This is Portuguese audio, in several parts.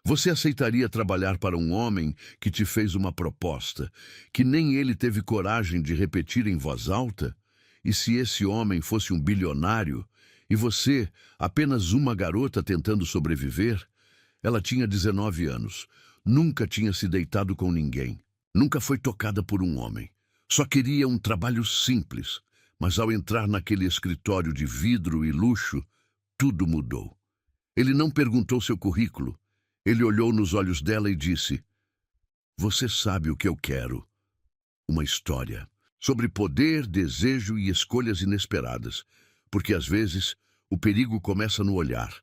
Você aceitaria trabalhar para um homem que te fez uma proposta, que nem ele teve coragem de repetir em voz alta? E se esse homem fosse um bilionário, e você, apenas uma garota tentando sobreviver? Ela tinha 19 anos, nunca tinha se deitado com ninguém, nunca foi tocada por um homem. Só queria um trabalho simples, mas ao entrar naquele escritório de vidro e luxo, tudo mudou. Ele não perguntou seu currículo. Ele olhou nos olhos dela e disse: "Você sabe o que eu quero. Uma história sobre poder, desejo e escolhas inesperadas, porque às vezes o perigo começa no olhar.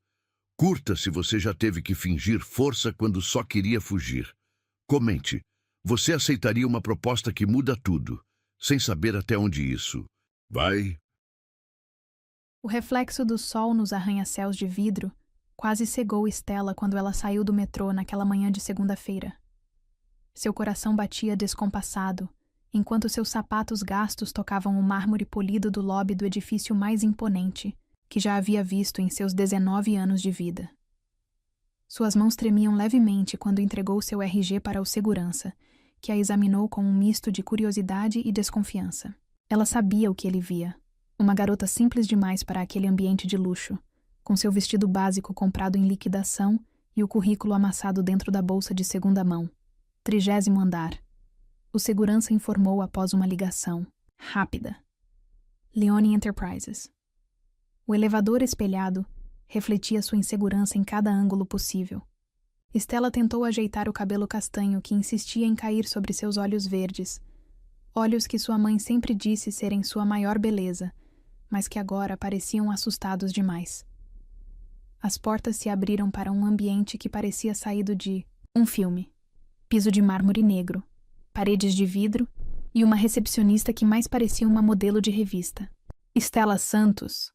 Curta se você já teve que fingir força quando só queria fugir. Comente. Você aceitaria uma proposta que muda tudo, sem saber até onde isso vai?" O reflexo do sol nos arranha-céus de vidro quase cegou Stella quando ela saiu do metrô naquela manhã de segunda-feira. Seu coração batia descompassado, enquanto seus sapatos gastos tocavam o mármore polido do lobby do edifício mais imponente que já havia visto em seus 19 anos de vida. Suas mãos tremiam levemente quando entregou seu RG para o segurança, que a examinou com um misto de curiosidade e desconfiança. Ela sabia o que ele via. Uma garota simples demais para aquele ambiente de luxo, com seu vestido básico comprado em liquidação e o currículo amassado dentro da bolsa de segunda mão. 30º andar. O segurança informou após uma ligação rápida. Leone Enterprises. O elevador espelhado refletia sua insegurança em cada ângulo possível. Stella tentou ajeitar o cabelo castanho que insistia em cair sobre seus olhos verdes, olhos que sua mãe sempre disse serem sua maior beleza, mas que agora pareciam assustados demais. As portas se abriram para um ambiente que parecia saído de um filme. Piso de mármore negro, paredes de vidro e uma recepcionista que mais parecia uma modelo de revista. "Stella Santos?"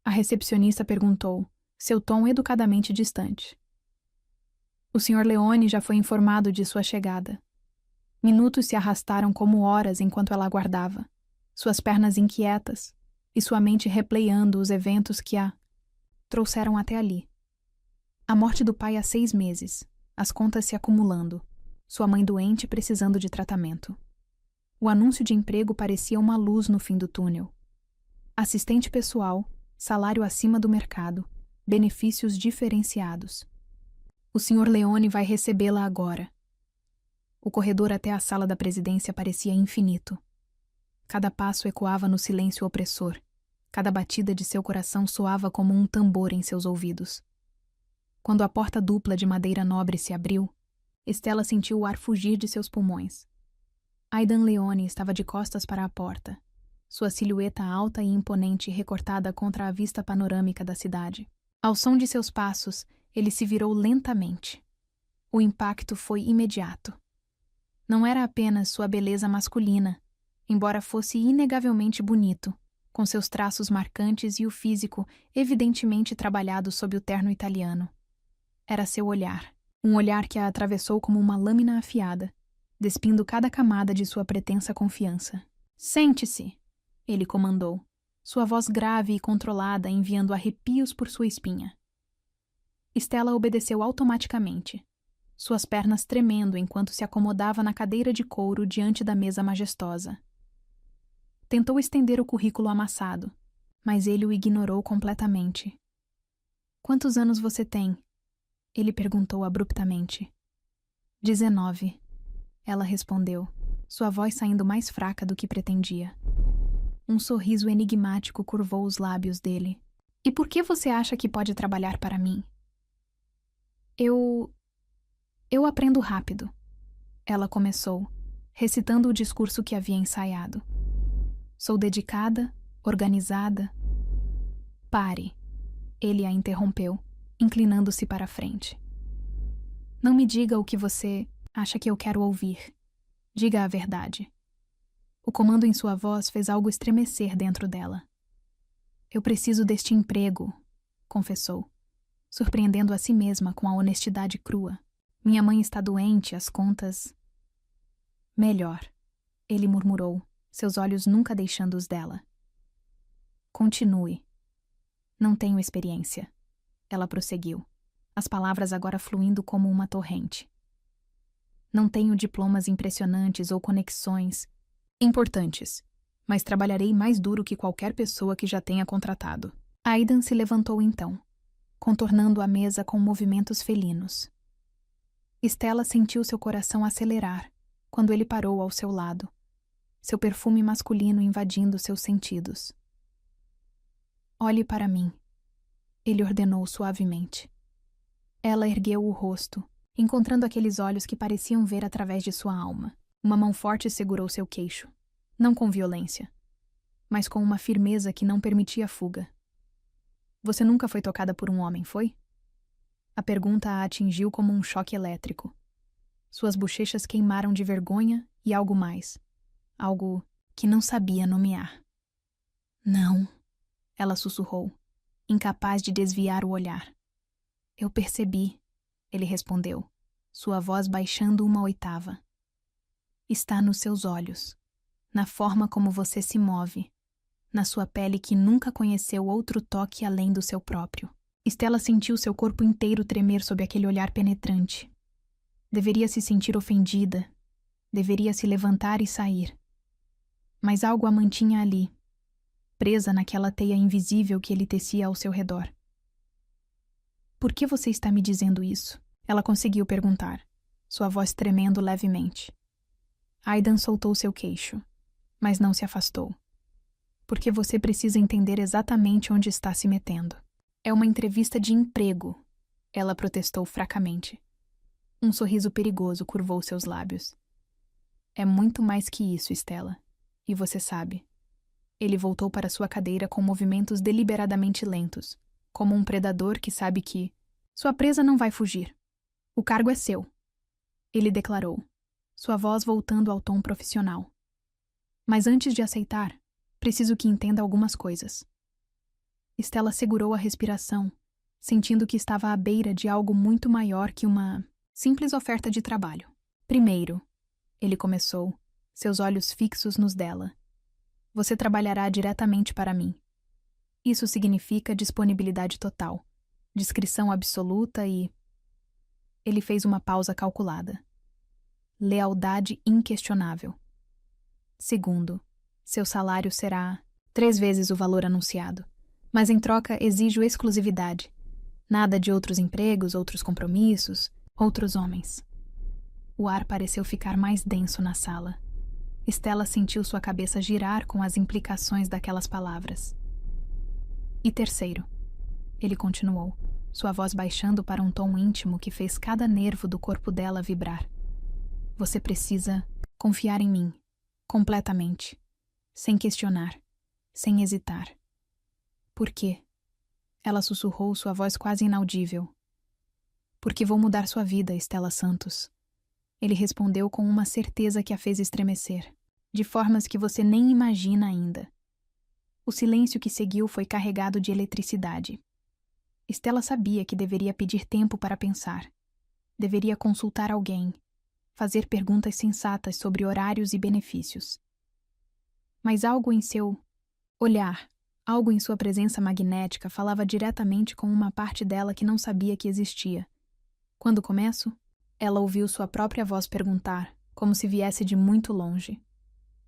A recepcionista perguntou, seu tom educadamente distante. O Sr. Leone já foi informado de sua chegada. Minutos se arrastaram como horas enquanto ela aguardava, suas pernas inquietas e sua mente replayando os eventos que a trouxeram até ali. A morte do pai há 6 meses, as contas se acumulando, sua mãe doente precisando de tratamento. O anúncio de emprego parecia uma luz no fim do túnel. Assistente pessoal, salário acima do mercado, benefícios diferenciados. O Sr. Leone vai recebê-la agora. O corredor até a sala da presidência parecia infinito. Cada passo ecoava no silêncio opressor. Cada batida de seu coração soava como um tambor em seus ouvidos. Quando a porta dupla de madeira nobre se abriu, Stella sentiu o ar fugir de seus pulmões. Aidan Leone estava de costas para a porta, sua silhueta alta e imponente recortada contra a vista panorâmica da cidade. Ao som de seus passos, ele se virou lentamente. O impacto foi imediato. Não era apenas sua beleza masculina, embora fosse inegavelmente bonito, com seus traços marcantes e o físico evidentemente trabalhado sob o terno italiano. Era seu olhar, um olhar que a atravessou como uma lâmina afiada, despindo cada camada de sua pretensa confiança. "Sente-se!" ele comandou, sua voz grave e controlada enviando arrepios por sua espinha. Stella obedeceu automaticamente, suas pernas tremendo enquanto se acomodava na cadeira de couro diante da mesa majestosa. Tentou estender o currículo amassado, mas ele o ignorou completamente. "Quantos anos você tem?" ele perguntou abruptamente. 19, ela respondeu, sua voz saindo mais fraca do que pretendia. Um sorriso enigmático curvou os lábios dele. "E por que você acha que pode trabalhar para mim?" Eu aprendo rápido", ela começou, recitando o discurso que havia ensaiado. "Sou dedicada, organizada." "Pare", ele a interrompeu, inclinando-se para a frente. "Não me diga o que você acha que eu quero ouvir. Diga a verdade." O comando em sua voz fez algo estremecer dentro dela. "Eu preciso deste emprego", confessou, surpreendendo a si mesma com a honestidade crua. "Minha mãe está doente, as contas..." "Melhor", ele murmurou, seus olhos nunca deixando os dela. "Continue." "Não tenho experiência", ela prosseguiu. as palavras agora fluindo como uma torrente. Não tenho diplomas impressionantes ou conexões importantes, mas trabalharei mais duro que qualquer pessoa que já tenha contratado. Aidan se levantou então, contornando a mesa com movimentos felinos. Stella sentiu seu coração acelerar quando ele parou ao seu lado, seu perfume masculino invadindo seus sentidos. Olhe para mim, ele ordenou suavemente. Ela ergueu o rosto, encontrando aqueles olhos que pareciam ver através de sua alma. Uma mão forte segurou seu queixo, não com violência, mas com uma firmeza que não permitia fuga. Você nunca foi tocada por um homem, foi? A pergunta a atingiu como um choque elétrico. Suas bochechas queimaram de vergonha e algo mais. Algo que não sabia nomear. Não, ela sussurrou, incapaz de desviar o olhar. Eu percebi, ele respondeu, sua voz baixando uma oitava. Está nos seus olhos, na forma como você se move, na sua pele que nunca conheceu outro toque além do seu próprio. Stella sentiu seu corpo inteiro tremer sob aquele olhar penetrante. Deveria se sentir ofendida, deveria se levantar e sair. Mas algo a mantinha ali, presa naquela teia invisível que ele tecia ao seu redor. Por que você está me dizendo isso? Ela conseguiu perguntar, sua voz tremendo levemente. Aidan soltou seu queixo, mas não se afastou. Porque você precisa entender exatamente onde está se metendo. É uma entrevista de emprego, ela protestou fracamente. Um sorriso perigoso curvou seus lábios. É muito mais que isso, Stella. E você sabe. Ele voltou para sua cadeira com movimentos deliberadamente lentos, como um predador que sabe que sua presa não vai fugir. O cargo é seu, ele declarou, sua voz voltando ao tom profissional. Mas antes de aceitar, preciso que entenda algumas coisas. Stella segurou a respiração, sentindo que estava à beira de algo muito maior que uma simples oferta de trabalho. Primeiro, ele começou, seus olhos fixos nos dela. Você trabalhará diretamente para mim. Isso significa disponibilidade total, discrição absoluta e... Ele fez uma pausa calculada. Lealdade inquestionável. Segundo, seu salário será 3 vezes o valor anunciado, mas em troca exijo exclusividade. Nada de outros empregos, outros compromissos, outros homens. O ar pareceu ficar mais denso na sala. Stella sentiu sua cabeça girar com as implicações daquelas palavras. E terceiro, ele continuou, sua voz baixando para um tom íntimo que fez cada nervo do corpo dela vibrar. Você precisa confiar em mim, completamente, sem questionar, sem hesitar. Por quê? Ela sussurrou, sua voz quase inaudível. Porque vou mudar sua vida, Stella Santos. Ele respondeu com uma certeza que a fez estremecer, de formas que você nem imagina ainda. O silêncio que seguiu foi carregado de eletricidade. Stella sabia que deveria pedir tempo para pensar. Deveria consultar alguém, fazer perguntas sensatas sobre horários e benefícios. Mas algo em seu olhar, algo em sua presença magnética falava diretamente com uma parte dela que não sabia que existia. Quando começo, ela ouviu sua própria voz perguntar, como se viesse de muito longe.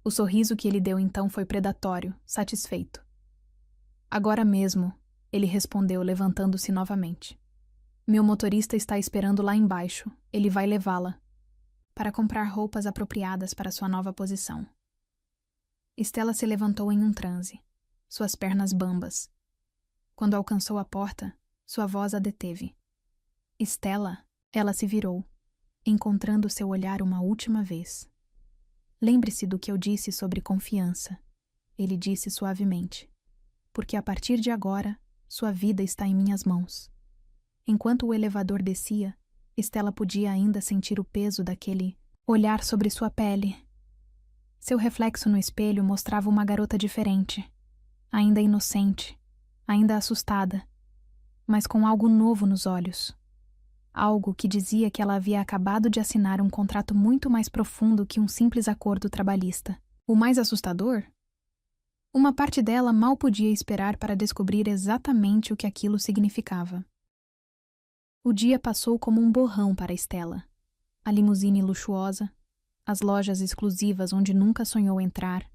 O sorriso que ele deu então foi predatório, satisfeito. Agora mesmo, ele respondeu, levantando-se novamente. Meu motorista está esperando lá embaixo. Ele vai levá-la para comprar roupas apropriadas para sua nova posição. Stella se levantou em um transe, suas pernas bambas. Quando alcançou a porta, sua voz a deteve. Stella, ela se virou, encontrando seu olhar uma última vez. Lembre-se do que eu disse sobre confiança, ele disse suavemente, porque a partir de agora, sua vida está em minhas mãos. Enquanto o elevador descia, Stella podia ainda sentir o peso daquele olhar sobre sua pele. Seu reflexo no espelho mostrava uma garota diferente, ainda inocente, ainda assustada, mas com algo novo nos olhos. Algo que dizia que ela havia acabado de assinar um contrato muito mais profundo que um simples acordo trabalhista. O mais assustador? Uma parte dela mal podia esperar para descobrir exatamente o que aquilo significava. O dia passou como um borrão para Estela. A limusine luxuosa, as lojas exclusivas onde nunca sonhou entrar,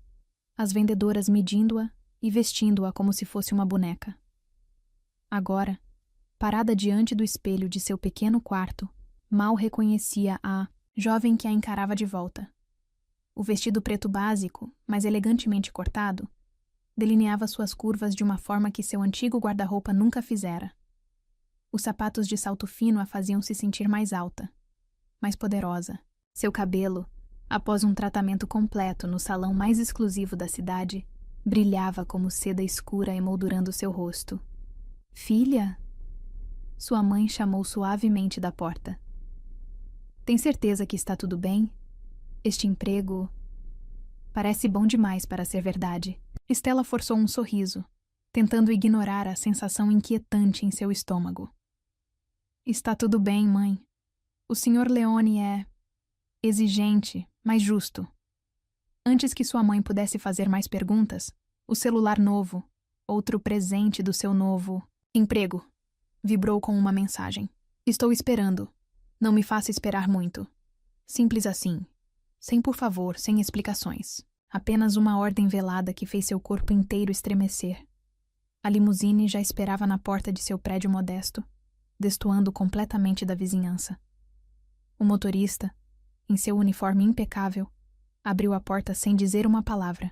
as vendedoras medindo-a e vestindo-a como se fosse uma boneca. Agora, parada diante do espelho de seu pequeno quarto, mal reconhecia a jovem que a encarava de volta. O vestido preto básico, mas elegantemente cortado, delineava suas curvas de uma forma que seu antigo guarda-roupa nunca fizera. Os sapatos de salto fino a faziam se sentir mais alta, mais poderosa. Seu cabelo, após um tratamento completo no salão mais exclusivo da cidade, brilhava como seda escura emoldurando seu rosto. "Filha?" Sua mãe chamou suavemente da porta. "Tem certeza que está tudo bem? Este emprego parece bom demais para ser verdade." Estela forçou um sorriso, tentando ignorar a sensação inquietante em seu estômago. "Está tudo bem, mãe. O Sr. Leone é exigente, mas justo." Antes que sua mãe pudesse fazer mais perguntas, o celular novo, outro presente do seu novo emprego, vibrou com uma mensagem. "Estou esperando. Não me faça esperar muito." Simples assim. Sem por favor, sem explicações. Apenas uma ordem velada que fez seu corpo inteiro estremecer. A limusine já esperava na porta de seu prédio modesto, destoando completamente da vizinhança. O motorista, em seu uniforme impecável, abriu a porta sem dizer uma palavra.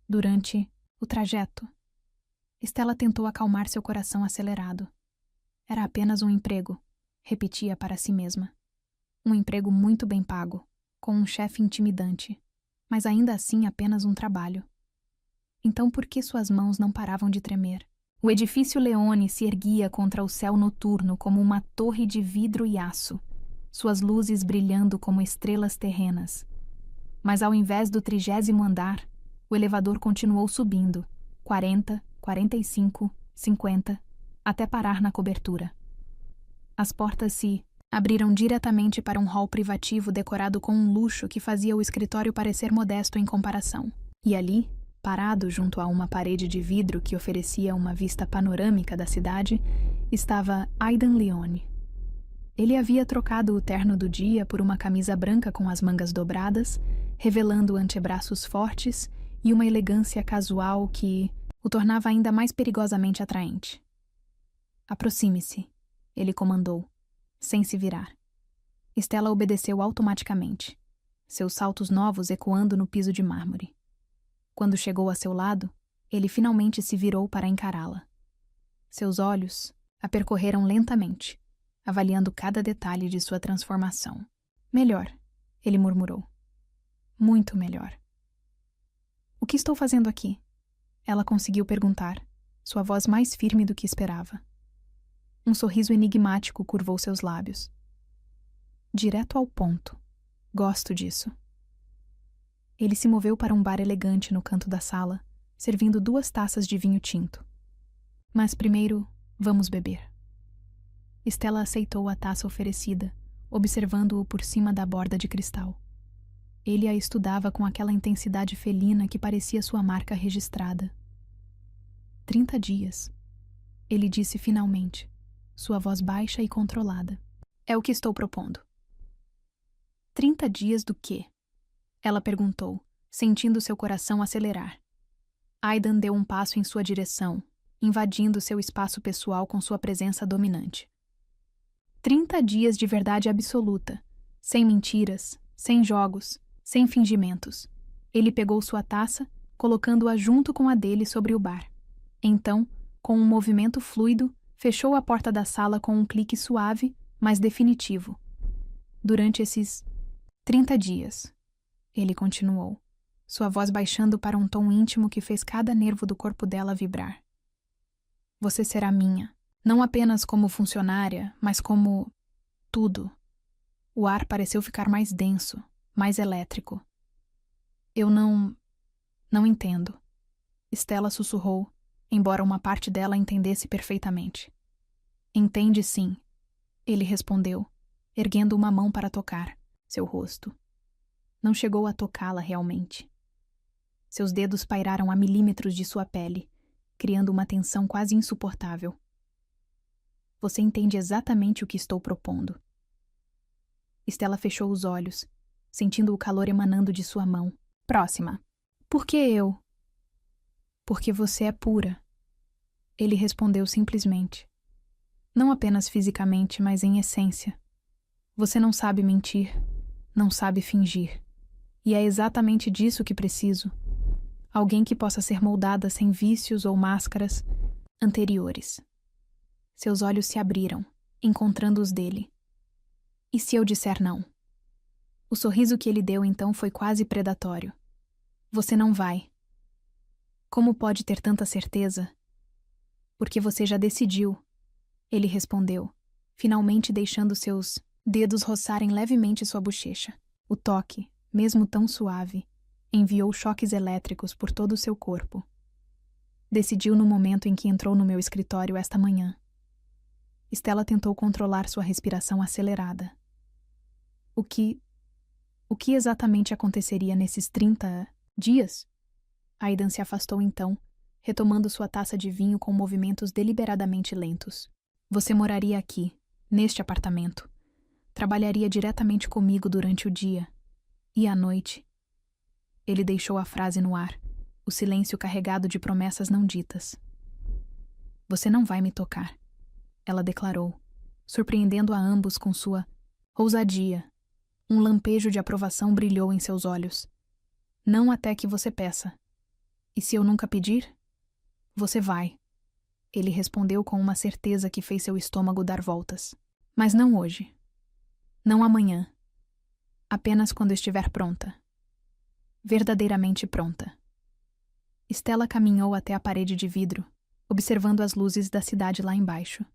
Durante o trajeto, Estela tentou acalmar seu coração acelerado. Era apenas um emprego, repetia para si mesma. Um emprego muito bem pago, com um chefe intimidante, mas ainda assim apenas um trabalho. Então por que suas mãos não paravam de tremer? O edifício Leone se erguia contra o céu noturno como uma torre de vidro e aço, suas luzes brilhando como estrelas terrenas. Mas ao invés do 30º andar, o elevador continuou subindo, 40, 45, 50, até parar na cobertura. As portas se abriram diretamente para um hall privativo decorado com um luxo que fazia o escritório parecer modesto em comparação. E ali, parado junto a uma parede de vidro que oferecia uma vista panorâmica da cidade, estava Aidan Leone. Ele havia trocado o terno do dia por uma camisa branca com as mangas dobradas, revelando antebraços fortes e uma elegância casual que o tornava ainda mais perigosamente atraente. "Aproxime-se", ele comandou, sem se virar. Estela obedeceu automaticamente, seus saltos novos ecoando no piso de mármore. Quando chegou a seu lado, ele finalmente se virou para encará-la. Seus olhos a percorreram lentamente, avaliando cada detalhe de sua transformação. "Melhor", ele murmurou. "Muito melhor." "O que estou fazendo aqui?" Ela conseguiu perguntar, sua voz mais firme do que esperava. Um sorriso enigmático curvou seus lábios. "Direto ao ponto. Gosto disso." Ele se moveu para um bar elegante no canto da sala, servindo 2 taças de vinho tinto. "Mas primeiro, vamos beber." Estela aceitou a taça oferecida, observando-o por cima da borda de cristal. Ele a estudava com aquela intensidade felina que parecia sua marca registrada. 30 dias, ele disse finalmente, sua voz baixa e controlada. "É o que estou propondo." 30 dias do quê? Ela perguntou, sentindo seu coração acelerar. Aidan deu um passo em sua direção, invadindo seu espaço pessoal com sua presença dominante. 30 dias de verdade absoluta, sem mentiras, sem jogos, sem fingimentos. Ele pegou sua taça, colocando-a junto com a dele sobre o bar. Então, com um movimento fluido, fechou a porta da sala com um clique suave, mas definitivo. "Durante esses 30 dias, ele continuou, sua voz baixando para um tom íntimo que fez cada nervo do corpo dela vibrar. "Você será minha, não apenas como funcionária, mas como tudo." O ar pareceu ficar mais denso, mais elétrico. "Eu não entendo." Estela sussurrou, embora uma parte dela entendesse perfeitamente. "Entende sim," ele respondeu, erguendo uma mão para tocar seu rosto. Não chegou a tocá-la realmente. Seus dedos pairaram a milímetros de sua pele, criando uma tensão quase insuportável. Você entende exatamente o que estou propondo. Stella fechou os olhos, sentindo o calor emanando de sua mão. Próxima. Por que eu? Porque você é pura. Ele respondeu simplesmente. Não apenas fisicamente, mas em essência. Você não sabe mentir, não sabe fingir. E é exatamente disso que preciso. Alguém que possa ser moldada sem vícios ou máscaras anteriores. Seus olhos se abriram, encontrando os dele. E se eu disser não? O sorriso que ele deu então foi quase predatório. Você não vai. Como pode ter tanta certeza? Porque você já decidiu. Ele respondeu, finalmente deixando seus dedos roçarem levemente sua bochecha. O toque, mesmo tão suave, enviou choques elétricos por todo o seu corpo. Decidiu no momento em que entrou no meu escritório esta manhã. Stella tentou controlar sua respiração acelerada. O que exatamente aconteceria nesses 30 dias? Aidan se afastou então, retomando sua taça de vinho com movimentos deliberadamente lentos. Você moraria aqui, neste apartamento. Trabalharia diretamente comigo durante o dia. E à noite? Ele deixou a frase no ar, o silêncio carregado de promessas não ditas. Você não vai me tocar, ela declarou, surpreendendo a ambos com sua ousadia. Um lampejo de aprovação brilhou em seus olhos. Não até que você peça. E se eu nunca pedir? Você vai. Ele respondeu com uma certeza que fez seu estômago dar voltas. Mas não hoje. Não amanhã. Apenas quando estiver pronta. Verdadeiramente pronta. Stella caminhou até a parede de vidro, observando as luzes da cidade lá embaixo.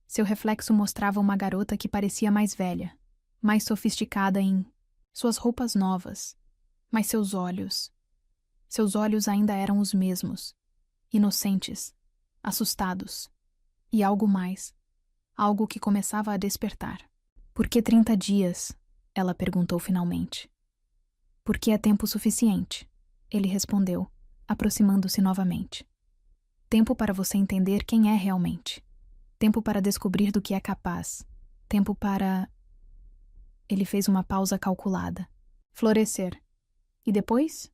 Seu reflexo mostrava uma garota que parecia mais velha, mais sofisticada em suas roupas novas, mas seus olhos ainda eram os mesmos, inocentes, assustados, e algo mais, algo que começava a despertar. Por que 30 dias? Ela perguntou finalmente. Porque é tempo suficiente, ele respondeu, aproximando-se novamente. Tempo para você entender quem é realmente. Tempo para descobrir do que é capaz. Tempo para... Ele fez uma pausa calculada. Florescer. E depois?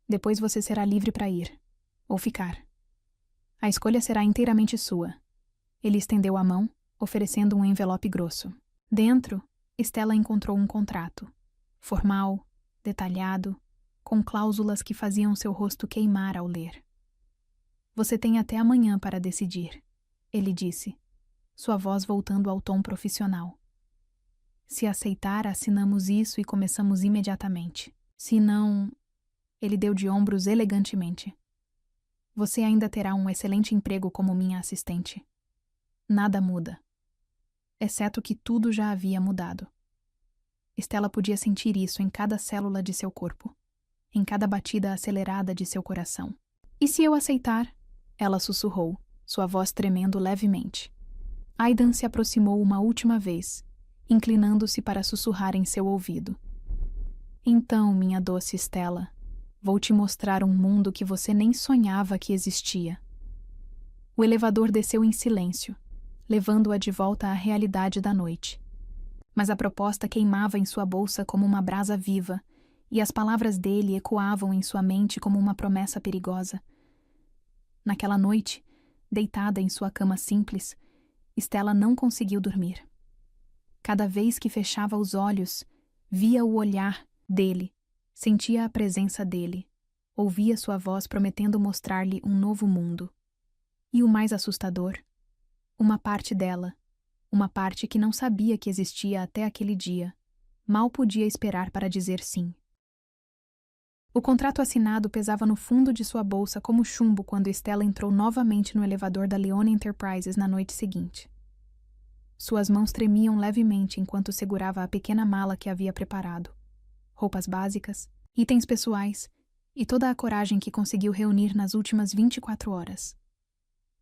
Depois você será livre para ir. Ou ficar. A escolha será inteiramente sua. Ele estendeu a mão, oferecendo um envelope grosso. Dentro, Stella encontrou um contrato. Formal, detalhado, com cláusulas que faziam seu rosto queimar ao ler. Você tem até amanhã para decidir, ele disse, sua voz voltando ao tom profissional. Se aceitar, assinamos isso e começamos imediatamente. Se não... Ele deu de ombros elegantemente. Você ainda terá um excelente emprego como minha assistente. Nada muda. Exceto que tudo já havia mudado. Stella podia sentir isso em cada célula de seu corpo, em cada batida acelerada de seu coração. E se eu aceitar? Ela sussurrou, sua voz tremendo levemente. Aidan se aproximou uma última vez, inclinando-se para sussurrar em seu ouvido. Então, minha doce Stella, vou te mostrar um mundo que você nem sonhava que existia. O elevador desceu em silêncio, levando-a de volta à realidade da noite. Mas a proposta queimava em sua bolsa como uma brasa viva, e as palavras dele ecoavam em sua mente como uma promessa perigosa. Naquela noite, deitada em sua cama simples, Stella não conseguiu dormir. Cada vez que fechava os olhos, via o olhar dele, sentia a presença dele, ouvia sua voz prometendo mostrar-lhe um novo mundo. E o mais assustador, uma parte dela, uma parte que não sabia que existia até aquele dia, mal podia esperar para dizer sim. O contrato assinado pesava no fundo de sua bolsa como chumbo quando Stella entrou novamente no elevador da Leone Enterprises na noite seguinte. Suas mãos tremiam levemente enquanto segurava a pequena mala que havia preparado. Roupas básicas, itens pessoais e toda a coragem que conseguiu reunir nas últimas 24 horas.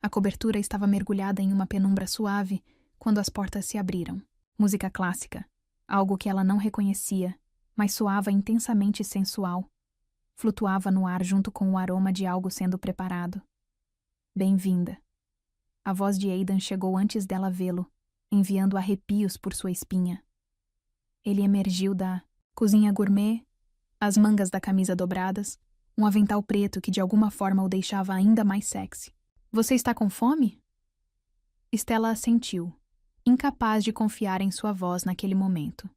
A cobertura estava mergulhada em uma penumbra suave quando as portas se abriram. Música clássica, algo que ela não reconhecia, mas soava intensamente sensual. Flutuava no ar junto com o aroma de algo sendo preparado. Bem-vinda. A voz de Aidan chegou antes dela vê-lo, enviando arrepios por sua espinha. Ele emergiu da cozinha gourmet, as mangas da camisa dobradas, um avental preto que de alguma forma o deixava ainda mais sexy. Você está com fome? Stella assentiu, incapaz de confiar em sua voz naquele momento.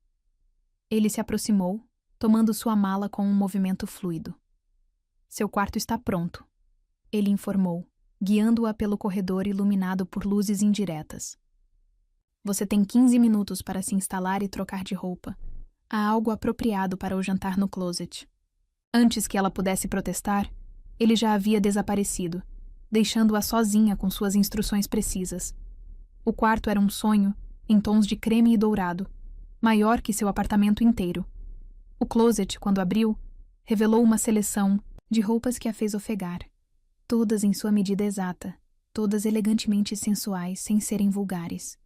Ele se aproximou, tomando sua mala com um movimento fluido. Seu quarto está pronto, ele informou, guiando-a pelo corredor iluminado por luzes indiretas. Você tem 15 minutos para se instalar e trocar de roupa. Há algo apropriado para o jantar no closet. Antes que ela pudesse protestar, ele já havia desaparecido, deixando-a sozinha com suas instruções precisas. O quarto era um sonho, em tons de creme e dourado, maior que seu apartamento inteiro. O closet, quando abriu, revelou uma seleção de roupas que a fez ofegar, todas em sua medida exata, todas elegantemente sensuais sem serem vulgares.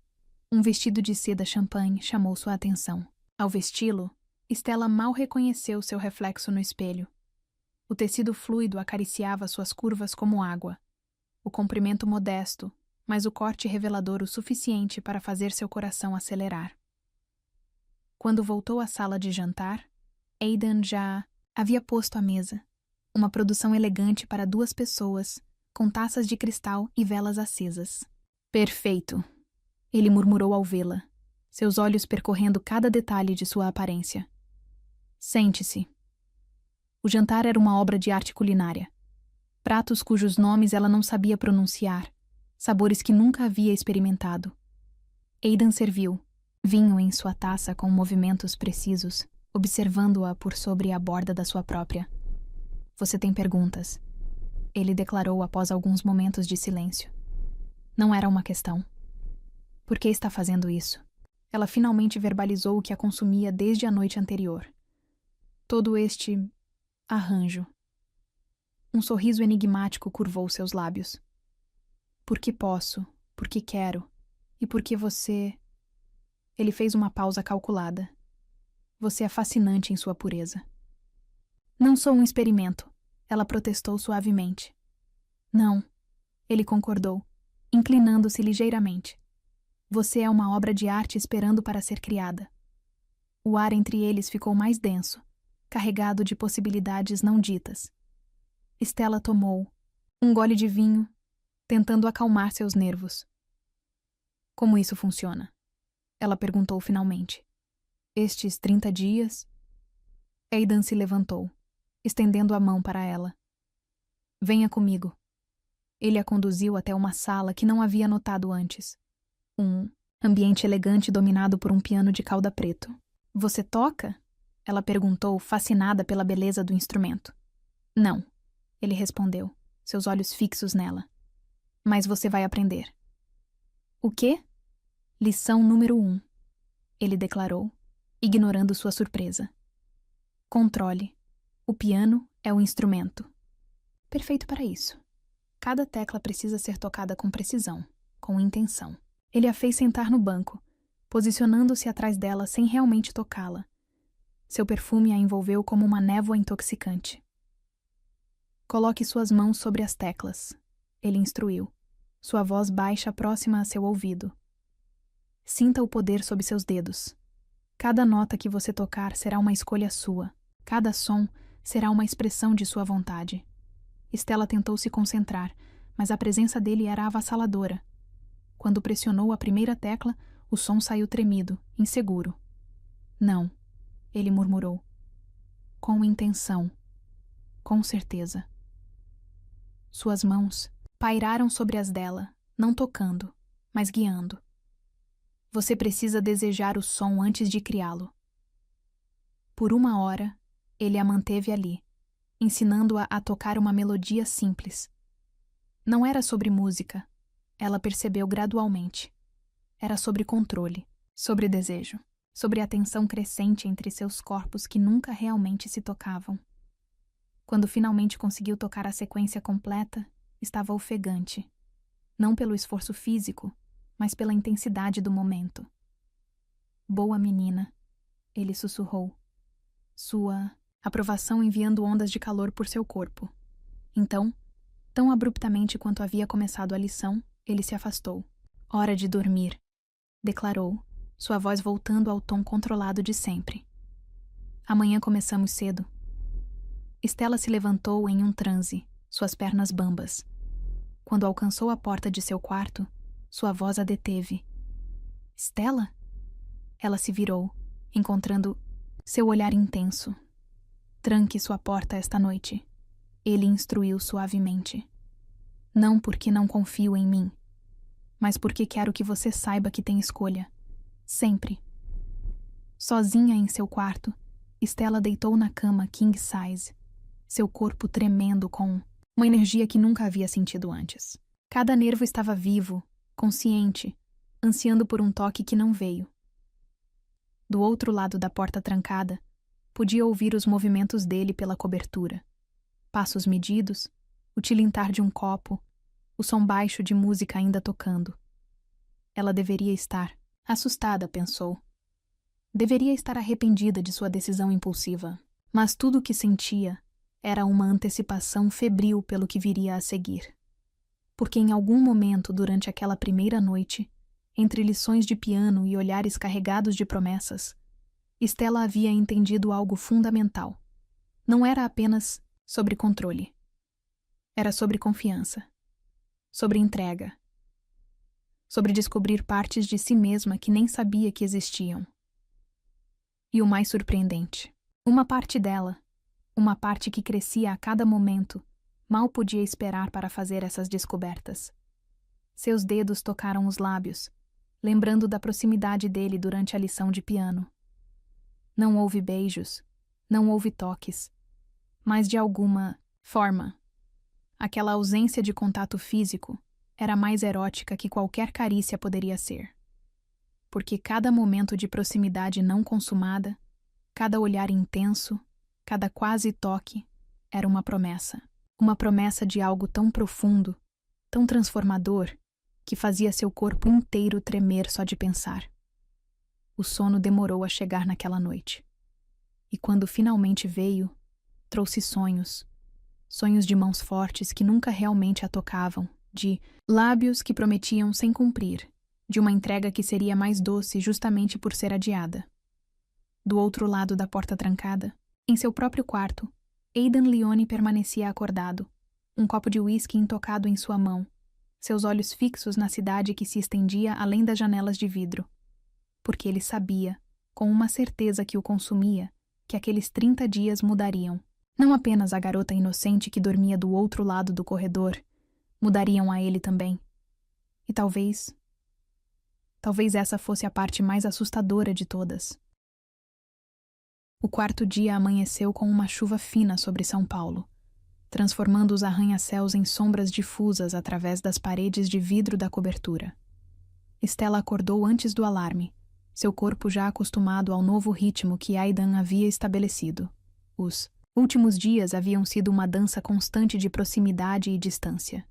Um vestido de seda champanhe chamou sua atenção. Ao vesti-lo, Stella mal reconheceu seu reflexo no espelho. O tecido fluido acariciava suas curvas como água. O comprimento modesto, mas o corte revelador o suficiente para fazer seu coração acelerar. Quando voltou à sala de jantar, Aidan já havia posto à mesa uma produção elegante para 2 pessoas, com taças de cristal e velas acesas. Perfeito! Ele murmurou ao vê-la, seus olhos percorrendo cada detalhe de sua aparência. Sente-se. O jantar era uma obra de arte culinária. Pratos cujos nomes ela não sabia pronunciar, sabores que nunca havia experimentado. Aidan serviu, vinho em sua taça com movimentos precisos, observando-a por sobre a borda da sua própria. Você tem perguntas? Ele declarou após alguns momentos de silêncio. Não era uma questão. Por que está fazendo isso? Ela finalmente verbalizou o que a consumia desde a noite anterior. Todo este arranjo. Um sorriso enigmático curvou seus lábios. Porque posso, porque quero, e porque você... Ele fez uma pausa calculada. Você é fascinante em sua pureza. Não sou um experimento, ela protestou suavemente. Não, ele concordou, inclinando-se ligeiramente. Você é uma obra de arte esperando para ser criada. O ar entre eles ficou mais denso, carregado de possibilidades não ditas. Stella tomou um gole de vinho, tentando acalmar seus nervos. Como isso funciona? Ela perguntou finalmente. Estes 30 dias? Aidan se levantou, estendendo a mão para ela. Venha comigo. Ele a conduziu até uma sala que não havia notado antes. Um ambiente elegante dominado por um piano de cauda preto. Você toca? Ela perguntou, fascinada pela beleza do instrumento. Não, ele respondeu, seus olhos fixos nela. Mas você vai aprender. O quê? Lição número 1, ele declarou, ignorando sua surpresa. Controle. O piano é o instrumento. Perfeito para isso. Cada tecla precisa ser tocada com precisão, com intenção. Ele a fez sentar no banco, posicionando-se atrás dela sem realmente tocá-la. Seu perfume a envolveu como uma névoa intoxicante. Coloque suas mãos sobre as teclas, ele instruiu, sua voz baixa próxima a seu ouvido. Sinta o poder sob seus dedos. Cada nota que você tocar será uma escolha sua. Cada som será uma expressão de sua vontade. Stella tentou se concentrar, mas a presença dele era avassaladora. Quando pressionou a primeira tecla, o som saiu tremido, inseguro. Não, ele murmurou. Com intenção. Com certeza. Suas mãos pairaram sobre as dela, não tocando, mas guiando. Você precisa desejar o som antes de criá-lo. Por 1 hora, ele a manteve ali, ensinando-a a tocar uma melodia simples. Não era sobre música, ela percebeu gradualmente. Era sobre controle, sobre desejo, sobre a tensão crescente entre seus corpos que nunca realmente se tocavam. Quando finalmente conseguiu tocar a sequência completa, estava ofegante. Não pelo esforço físico, mas pela intensidade do momento. Boa menina, ele sussurrou. Sua aprovação enviando ondas de calor por seu corpo. Então, tão abruptamente quanto havia começado a lição, Ele se afastou. Hora de dormir, declarou, sua voz voltando ao tom controlado de sempre. Amanhã começamos cedo. Estela se levantou em um transe, suas pernas bambas. Quando alcançou a porta de seu quarto, sua voz a deteve. Estela? Ela se virou, encontrando seu olhar intenso. Tranque sua porta esta noite. Ele instruiu suavemente. Não porque não confio em mim, mas porque quero que você saiba que tem escolha. Sempre. Sozinha em seu quarto, Estela deitou na cama king size, seu corpo tremendo com uma energia que nunca havia sentido antes. Cada nervo estava vivo, consciente, ansiando por um toque que não veio. Do outro lado da porta trancada, podia ouvir os movimentos dele pela cobertura. Passos medidos, o tilintar de um copo, o som baixo de música ainda tocando. Ela deveria estar assustada, pensou. Deveria estar arrependida de sua decisão impulsiva, mas tudo o que sentia era uma antecipação febril pelo que viria a seguir. Porque em algum momento durante aquela primeira noite, entre lições de piano e olhares carregados de promessas, Estela havia entendido algo fundamental. Não era apenas sobre controle. Era sobre confiança, sobre entrega, sobre descobrir partes de si mesma que nem sabia que existiam. E o mais surpreendente, uma parte dela, uma parte que crescia a cada momento, mal podia esperar para fazer essas descobertas. Seus dedos tocaram os lábios, lembrando da proximidade dele durante a lição de piano. Não houve beijos, não houve toques, mas de alguma forma, aquela ausência de contato físico era mais erótica que qualquer carícia poderia ser. Porque cada momento de proximidade não consumada, cada olhar intenso, cada quase toque, era uma promessa de algo tão profundo, tão transformador, que fazia seu corpo inteiro tremer só de pensar. O sono demorou a chegar naquela noite. E quando finalmente veio, trouxe sonhos de mãos fortes que nunca realmente a tocavam, de lábios que prometiam sem cumprir, de uma entrega que seria mais doce justamente por ser adiada. Do outro lado da porta trancada, em seu próprio quarto, Aidan Leone permanecia acordado, um copo de uísque intocado em sua mão, seus olhos fixos na cidade que se estendia além das janelas de vidro. Porque ele sabia, com uma certeza que o consumia, que aqueles 30 dias mudariam. Não apenas a garota inocente que dormia do outro lado do corredor, mudariam a ele também. E talvez essa fosse a parte mais assustadora de todas. O quarto dia amanheceu com uma chuva fina sobre São Paulo, transformando os arranha-céus em sombras difusas através das paredes de vidro da cobertura. Estela acordou antes do alarme, seu corpo já acostumado ao novo ritmo que Aidan havia estabelecido. Os últimos dias haviam sido uma dança constante de proximidade e distância.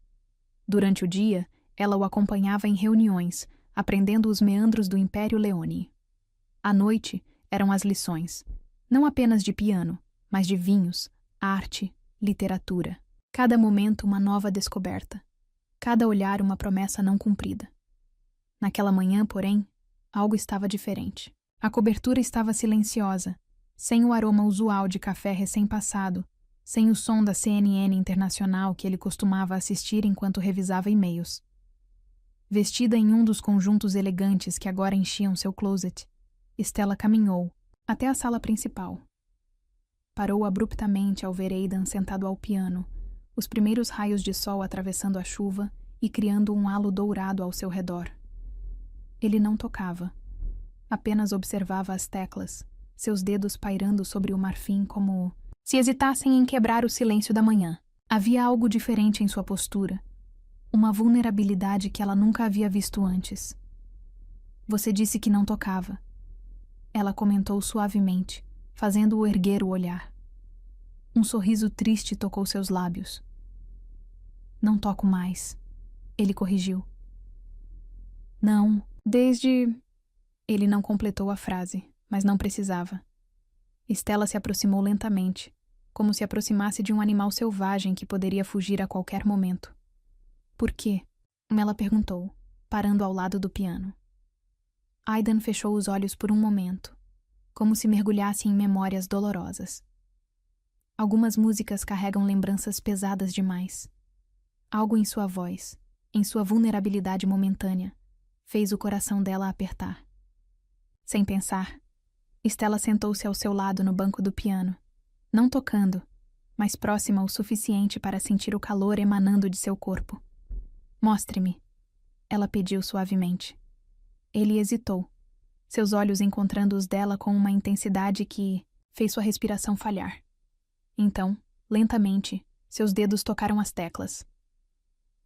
Durante o dia, ela o acompanhava em reuniões, aprendendo os meandros do Império Leone. À noite, eram as lições, não apenas de piano, mas de vinhos, arte, literatura. Cada momento uma nova descoberta. Cada olhar uma promessa não cumprida. Naquela manhã, porém, algo estava diferente. A cobertura estava silenciosa, sem o aroma usual de café recém-passado, sem o som da CNN internacional que ele costumava assistir enquanto revisava e-mails. Vestida em um dos conjuntos elegantes que agora enchiam seu closet, Estela caminhou até a sala principal. Parou abruptamente ao ver Aidan sentado ao piano, os primeiros raios de sol atravessando a chuva e criando um halo dourado ao seu redor. Ele não tocava. Apenas observava as teclas, seus dedos pairando sobre o marfim como se hesitassem em quebrar o silêncio da manhã. Havia algo diferente em sua postura, uma vulnerabilidade que ela nunca havia visto antes. Você disse que não tocava. Ela comentou suavemente, fazendo-o erguer o olhar. Um sorriso triste tocou seus lábios. Não toco mais, ele corrigiu. Não, desde... Ele não completou a frase, mas não precisava. Estela se aproximou lentamente, como se aproximasse de um animal selvagem que poderia fugir a qualquer momento. Por quê? Ela perguntou, parando ao lado do piano. Aidan fechou os olhos por um momento, como se mergulhasse em memórias dolorosas. Algumas músicas carregam lembranças pesadas demais. Algo em sua voz, em sua vulnerabilidade momentânea, fez o coração dela apertar. Sem pensar, Stella sentou-se ao seu lado no banco do piano, não tocando, mas próxima o suficiente para sentir o calor emanando de seu corpo. Mostre-me, ela pediu suavemente. Ele hesitou, seus olhos encontrando os dela com uma intensidade que fez sua respiração falhar. Então, lentamente, seus dedos tocaram as teclas.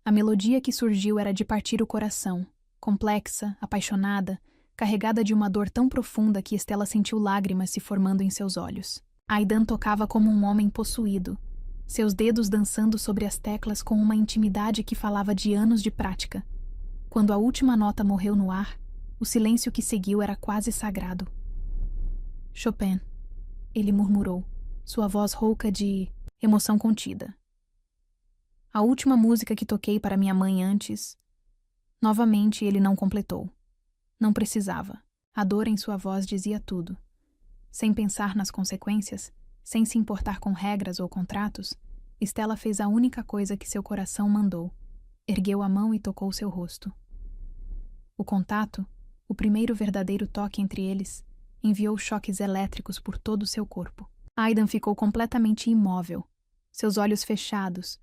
A melodia que surgiu era de partir o coração, complexa, apaixonada, carregada de uma dor tão profunda que Stella sentiu lágrimas se formando em seus olhos. Aidan tocava como um homem possuído, seus dedos dançando sobre as teclas com uma intimidade que falava de anos de prática. Quando a última nota morreu no ar, o silêncio que seguiu era quase sagrado. Chopin, ele murmurou, sua voz rouca de emoção contida. A última música que toquei para minha mãe antes... Novamente ele não completou. Não precisava. A dor em sua voz dizia tudo. Sem pensar nas consequências, sem se importar com regras ou contratos, Stella fez a única coisa que seu coração mandou. Ergueu a mão e tocou seu rosto. O contato, o primeiro verdadeiro toque entre eles, enviou choques elétricos por todo o seu corpo. Aidan ficou completamente imóvel, seus olhos fechados,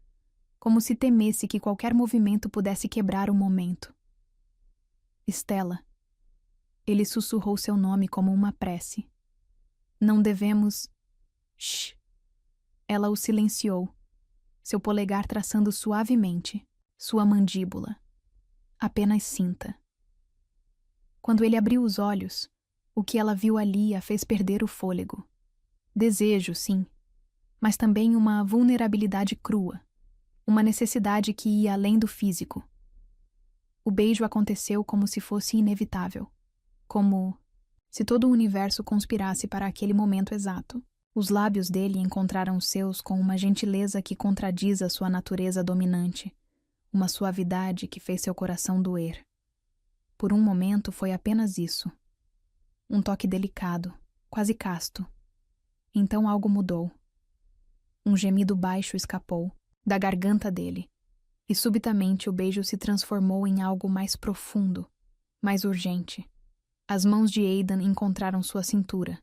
como se temesse que qualquer movimento pudesse quebrar o momento. Stella. Ele sussurrou seu nome como uma prece. Não devemos... Shh. Ela o silenciou, seu polegar traçando suavemente, sua mandíbula. Apenas sinta. Quando ele abriu os olhos, o que ela viu ali a fez perder o fôlego. Desejo, sim, mas também uma vulnerabilidade crua, uma necessidade que ia além do físico. O beijo aconteceu como se fosse inevitável, como se todo o universo conspirasse para aquele momento exato. Os lábios dele encontraram os seus com uma gentileza que contradiz a sua natureza dominante, uma suavidade que fez seu coração doer. Por um momento foi apenas isso. Um toque delicado, quase casto. Então algo mudou. Um gemido baixo escapou da garganta dele, e subitamente o beijo se transformou em algo mais profundo, mais urgente. As mãos de Aidan encontraram sua cintura,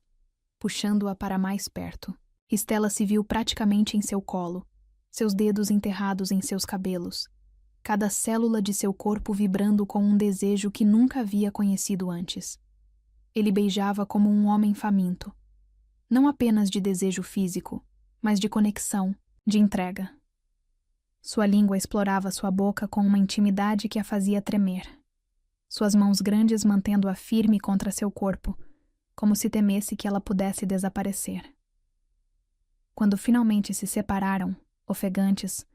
puxando-a para mais perto. Stella se viu praticamente em seu colo, seus dedos enterrados em seus cabelos, cada célula de seu corpo vibrando com um desejo que nunca havia conhecido antes. Ele beijava como um homem faminto, não apenas de desejo físico, mas de conexão, de entrega. Sua língua explorava sua boca com uma intimidade que a fazia tremer. Suas mãos grandes mantendo-a firme contra seu corpo, como se temesse que ela pudesse desaparecer. Quando finalmente se separaram, ofegantes,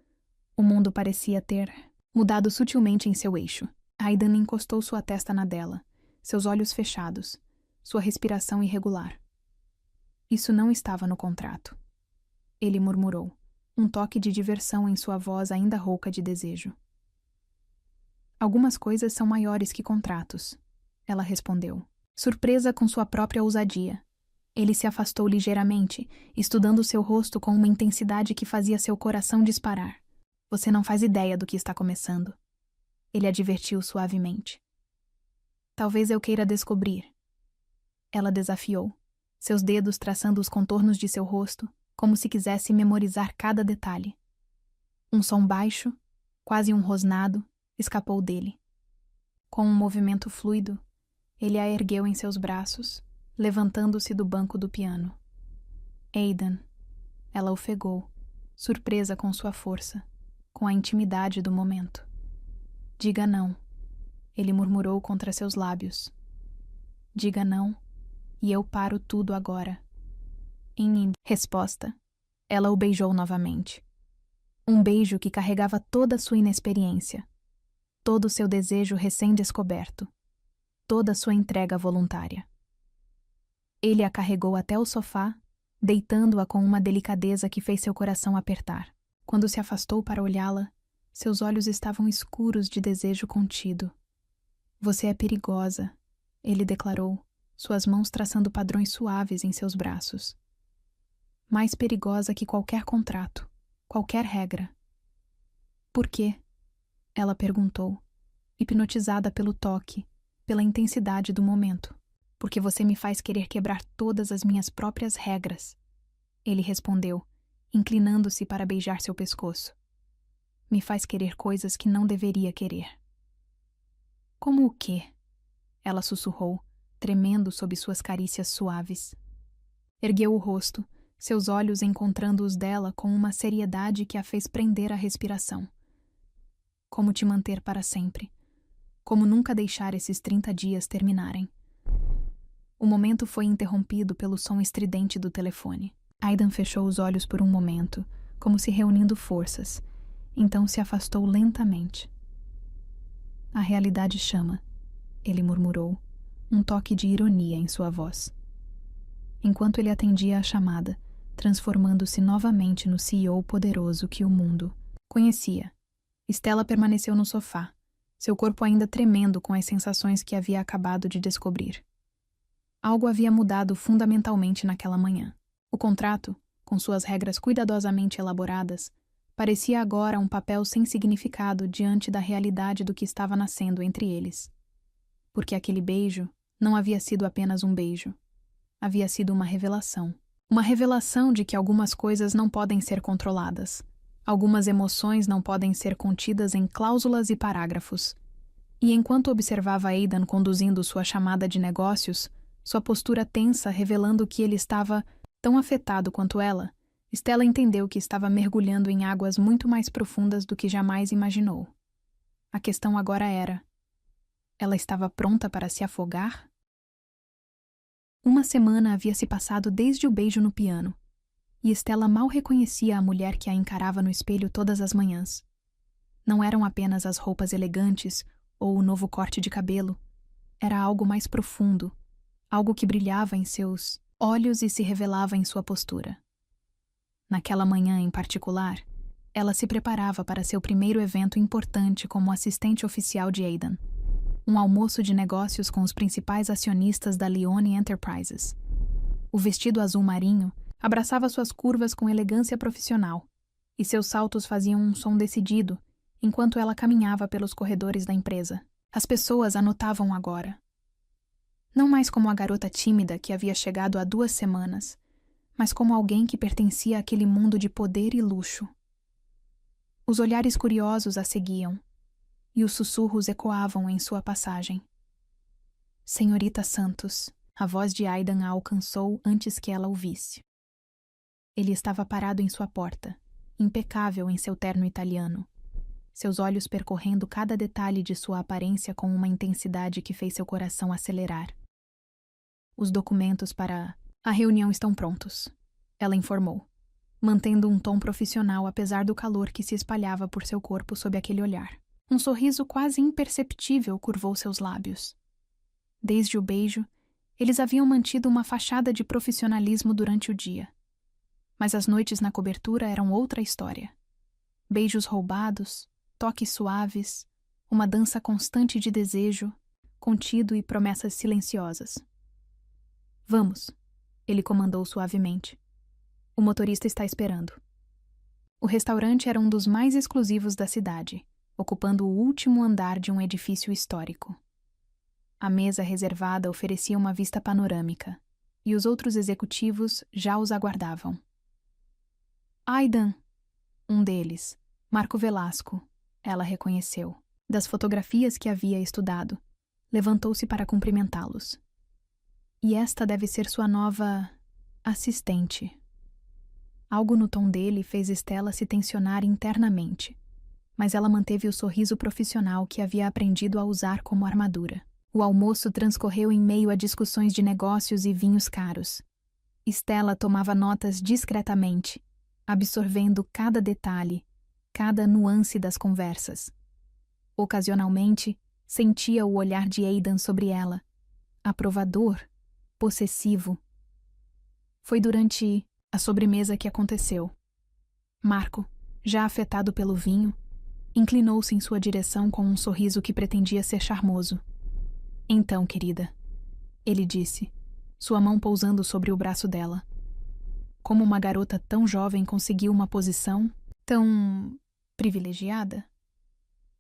o mundo parecia ter mudado sutilmente em seu eixo. Aidan encostou sua testa na dela, seus olhos fechados, sua respiração irregular. Isso não estava no contrato. Ele murmurou, um toque de diversão em sua voz ainda rouca de desejo. Algumas coisas são maiores que contratos, ela respondeu, surpresa com sua própria ousadia. Ele se afastou ligeiramente, estudando seu rosto com uma intensidade que fazia seu coração disparar. Você não faz ideia do que está começando. Ele advertiu suavemente. Talvez eu queira descobrir. Ela desafiou, seus dedos traçando os contornos de seu rosto, como se quisesse memorizar cada detalhe. Um som baixo, quase um rosnado, escapou dele. Com um movimento fluido, ele a ergueu em seus braços, levantando-se do banco do piano. Aidan, ela ofegou, surpresa com sua força, com a intimidade do momento. Diga não, ele murmurou contra seus lábios. Diga não, e eu paro tudo agora. Em resposta, ela o beijou novamente. Um beijo que carregava toda a sua inexperiência, todo o seu desejo recém-descoberto, toda a sua entrega voluntária. Ele a carregou até o sofá, deitando-a com uma delicadeza que fez seu coração apertar. Quando se afastou para olhá-la, Seus olhos estavam escuros de desejo contido. Você é perigosa, ele declarou, suas mãos traçando padrões suaves em seus braços. Mais perigosa que qualquer contrato, qualquer regra. Por quê? Ela perguntou, hipnotizada pelo toque, pela intensidade do momento. Porque você me faz querer quebrar todas as minhas próprias regras. Ele respondeu, inclinando-se para beijar seu pescoço. Me faz querer coisas que não deveria querer. Como o quê? Ela sussurrou, tremendo sob suas carícias suaves. Ergueu o rosto, seus olhos encontrando os dela com uma seriedade que a fez prender a respiração. Como te manter para sempre. Como nunca deixar esses 30 dias terminarem. O momento foi interrompido pelo som estridente do telefone. Aidan fechou os olhos por um momento, como se reunindo forças, então se afastou lentamente. A realidade chama, ele murmurou, um toque de ironia em sua voz. Enquanto ele atendia a chamada, transformando-se novamente no CEO poderoso que o mundo conhecia, Stella permaneceu no sofá, seu corpo ainda tremendo com as sensações que havia acabado de descobrir. Algo havia mudado fundamentalmente naquela manhã. O contrato, com suas regras cuidadosamente elaboradas, parecia agora um papel sem significado diante da realidade do que estava nascendo entre eles. Porque aquele beijo não havia sido apenas um beijo. Havia sido uma revelação. Uma revelação de que algumas coisas não podem ser controladas. Algumas emoções não podem ser contidas em cláusulas e parágrafos. E enquanto observava Aidan conduzindo sua chamada de negócios, sua postura tensa revelando que ele estava tão afetado quanto ela, Stella entendeu que estava mergulhando em águas muito mais profundas do que jamais imaginou. A questão agora era: ela estava pronta para se afogar? Uma semana havia se passado desde o beijo no piano, e Stella mal reconhecia a mulher que a encarava no espelho todas as manhãs. Não eram apenas as roupas elegantes ou o novo corte de cabelo. Era algo mais profundo, algo que brilhava em seus olhos e se revelava em sua postura. Naquela manhã em particular, ela se preparava para seu primeiro evento importante como assistente oficial de Aidan, um almoço de negócios com os principais acionistas da Leone Enterprises. O vestido azul marinho abraçava suas curvas com elegância profissional, e seus saltos faziam um som decidido enquanto ela caminhava pelos corredores da empresa. As pessoas a notavam agora. Não mais como a garota tímida que havia chegado há 2 semanas, mas como alguém que pertencia àquele mundo de poder e luxo. Os olhares curiosos a seguiam, e os sussurros ecoavam em sua passagem. Senhorita Santos, a voz de Aidan a alcançou antes que ela o visse. Ele estava parado em sua porta, impecável em seu terno italiano, seus olhos percorrendo cada detalhe de sua aparência com uma intensidade que fez seu coração acelerar. Os documentos para a reunião estão prontos, ela informou, mantendo um tom profissional apesar do calor que se espalhava por seu corpo sob aquele olhar. Um sorriso quase imperceptível curvou seus lábios. Desde o beijo, eles haviam mantido uma fachada de profissionalismo durante o dia. Mas as noites na cobertura eram outra história. Beijos roubados, toques suaves, uma dança constante de desejo, contido e promessas silenciosas. Vamos, ele comandou suavemente. O motorista está esperando. O restaurante era um dos mais exclusivos da cidade, ocupando o último andar de um edifício histórico. A mesa reservada oferecia uma vista panorâmica, e os outros executivos já os aguardavam. Aidan, um deles, Marco Velasco, ela reconheceu, das fotografias que havia estudado, levantou-se para cumprimentá-los. E esta deve ser sua nova assistente. Algo no tom dele fez Stella se tensionar internamente, mas ela manteve o sorriso profissional que havia aprendido a usar como armadura. O almoço transcorreu em meio a discussões de negócios e vinhos caros. Stella tomava notas discretamente, absorvendo cada detalhe, cada nuance das conversas. Ocasionalmente, sentia o olhar de Aidan sobre ela, aprovador, possessivo. Foi durante a sobremesa que aconteceu. Marco, já afetado pelo vinho, Inclinou-se em sua direção com um sorriso que pretendia ser charmoso. Então, querida, ele disse, sua mão pousando sobre o braço dela. Como uma garota tão jovem conseguiu uma posição tão privilegiada?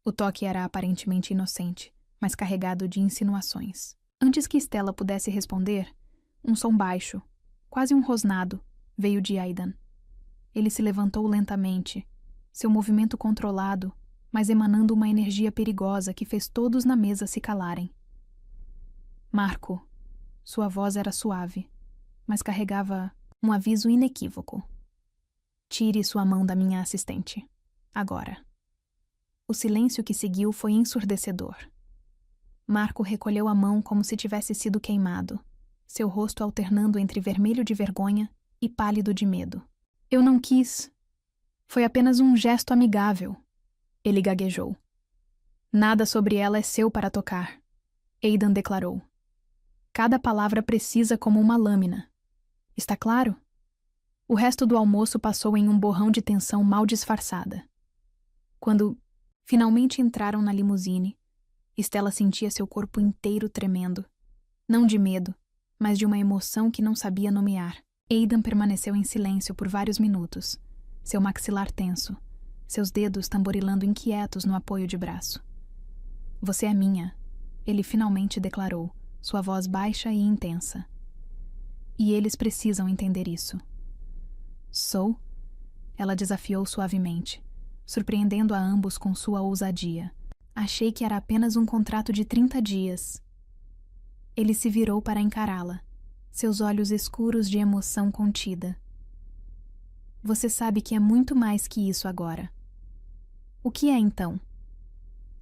O toque era aparentemente inocente, mas carregado de insinuações. Antes que Stella pudesse responder, um som baixo, quase um rosnado, veio de Aidan. Ele se levantou lentamente, seu movimento controlado, mas emanando uma energia perigosa que fez todos na mesa se calarem. Marco. Sua voz era suave, mas carregava um aviso inequívoco. Tire sua mão da minha assistente. Agora. O silêncio que seguiu foi ensurdecedor. Marco recolheu a mão como se tivesse sido queimado, seu rosto alternando entre vermelho de vergonha e pálido de medo. Eu não quis. Foi apenas um gesto amigável. Ele gaguejou. Nada sobre ela é seu para tocar, Aidan declarou. Cada palavra precisa como uma lâmina. Está claro? O resto do almoço passou em um borrão de tensão mal disfarçada. Quando finalmente entraram na limusine, Stella sentia seu corpo inteiro tremendo. Não de medo, mas de uma emoção que não sabia nomear. Aidan permaneceu em silêncio por vários minutos, seu maxilar tenso, seus dedos tamborilando inquietos no apoio de braço. Você é minha, ele finalmente declarou, sua voz baixa e intensa. E eles precisam entender isso. Sou? Ela desafiou suavemente, surpreendendo a ambos com sua ousadia. Achei que era apenas um contrato de 30 dias. Ele se virou para encará-la, seus olhos escuros de emoção contida. Você sabe que é muito mais que isso agora. O que é então?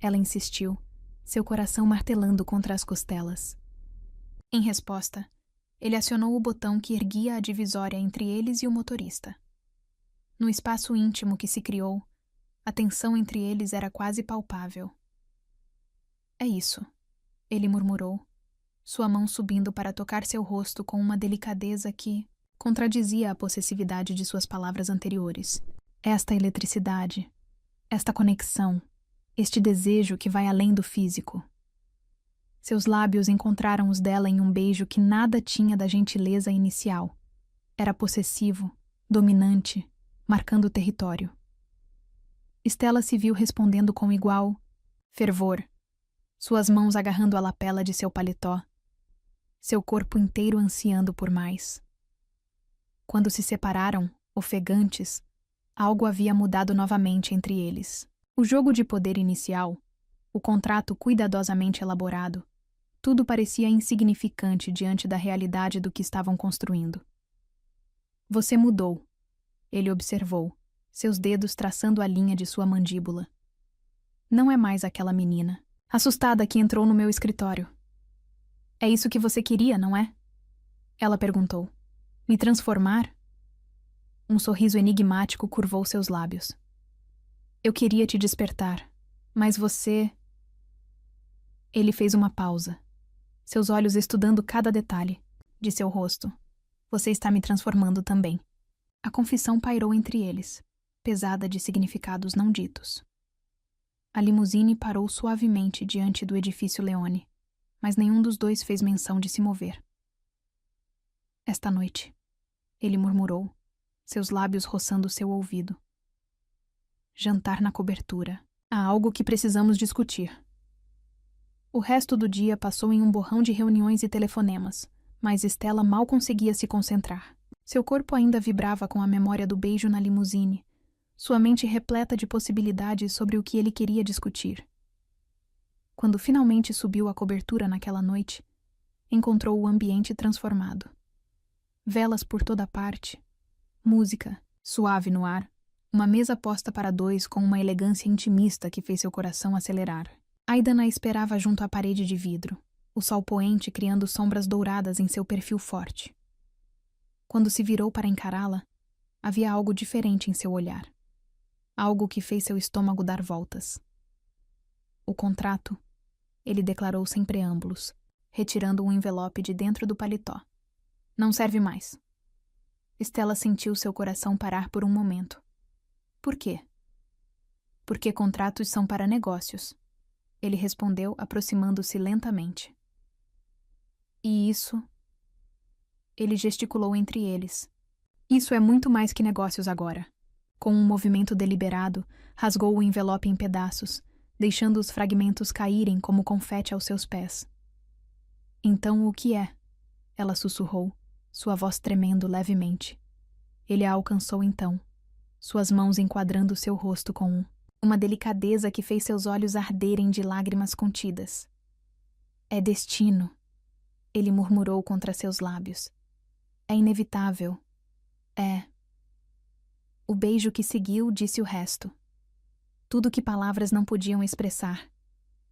Ela insistiu, seu coração martelando contra as costelas. Em resposta, ele acionou o botão que erguia a divisória entre eles e o motorista. No espaço íntimo que se criou, a tensão entre eles era quase palpável. É isso, ele murmurou, sua mão subindo para tocar seu rosto com uma delicadeza que contradizia a possessividade de suas palavras anteriores. Esta eletricidade, esta conexão, este desejo que vai além do físico. Seus lábios encontraram os dela em um beijo que nada tinha da gentileza inicial. Era possessivo, dominante, marcando o território. Stella se viu respondendo com igual fervor, suas mãos agarrando a lapela de seu paletó, seu corpo inteiro ansiando por mais. Quando se separaram, ofegantes, algo havia mudado novamente entre eles. O jogo de poder inicial, o contrato cuidadosamente elaborado, tudo parecia insignificante diante da realidade do que estavam construindo. Você mudou, ele observou, seus dedos traçando a linha de sua mandíbula. Não é mais aquela menina, assustada que entrou no meu escritório. É isso que você queria, não é? Ela perguntou. Me transformar? Um sorriso enigmático curvou seus lábios. Eu queria te despertar, mas você... Ele fez uma pausa, seus olhos estudando cada detalhe de seu rosto. Você está me transformando também. A confissão pairou entre eles, pesada de significados não ditos. A limusine parou suavemente diante do edifício Leone, mas nenhum dos dois fez menção de se mover. Esta noite, ele murmurou, seus lábios roçando seu ouvido. Jantar na cobertura. Há algo que precisamos discutir. O resto do dia passou em um borrão de reuniões e telefonemas, mas Stella mal conseguia se concentrar. Seu corpo ainda vibrava com a memória do beijo na limusine, sua mente repleta de possibilidades sobre o que ele queria discutir. Quando finalmente subiu a cobertura naquela noite, encontrou o ambiente transformado. Velas por toda parte, música, suave no ar, uma mesa posta para dois com uma elegância intimista que fez seu coração acelerar. Aidan a esperava junto à parede de vidro, o sol poente criando sombras douradas em seu perfil forte. Quando se virou para encará-la, havia algo diferente em seu olhar. Algo que fez seu estômago dar voltas. O contrato, ele declarou sem preâmbulos, retirando um envelope de dentro do paletó. Não serve mais. Stella sentiu seu coração parar por um momento. Por quê? Porque contratos são para negócios. Ele respondeu, aproximando-se lentamente. E isso? Ele gesticulou entre eles. Isso é muito mais que negócios agora. Com um movimento deliberado, rasgou o envelope em pedaços, deixando os fragmentos caírem como confete aos seus pés. Então o que é? Ela sussurrou, sua voz tremendo levemente. Ele a alcançou então, suas mãos enquadrando seu rosto com uma delicadeza que fez seus olhos arderem de lágrimas contidas. É destino, ele murmurou contra seus lábios. É inevitável. É. O beijo que seguiu disse o resto. Tudo que palavras não podiam expressar.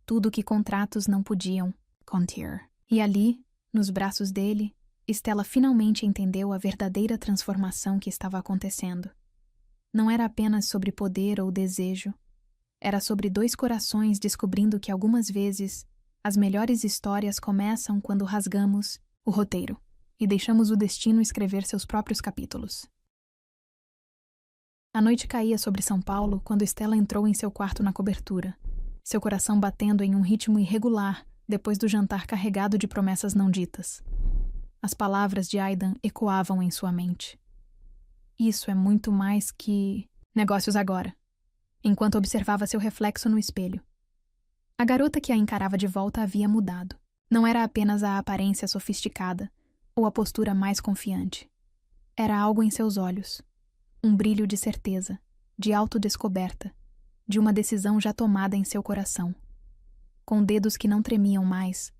Tudo que contratos não podiam conter. E ali, nos braços dele, Stella finalmente entendeu a verdadeira transformação que estava acontecendo. Não era apenas sobre poder ou desejo. Era sobre dois corações descobrindo que algumas vezes as melhores histórias começam quando rasgamos o roteiro e deixamos o destino escrever seus próprios capítulos. A noite caía sobre São Paulo quando Stella entrou em seu quarto na cobertura, seu coração batendo em um ritmo irregular depois do jantar carregado de promessas não ditas. As palavras de Aidan ecoavam em sua mente. Isso é muito mais que negócios agora, enquanto observava seu reflexo no espelho. A garota que a encarava de volta havia mudado. Não era apenas a aparência sofisticada ou a postura mais confiante. Era algo em seus olhos. Um brilho de certeza, de autodescoberta, de uma decisão já tomada em seu coração. Com dedos que não tremiam mais,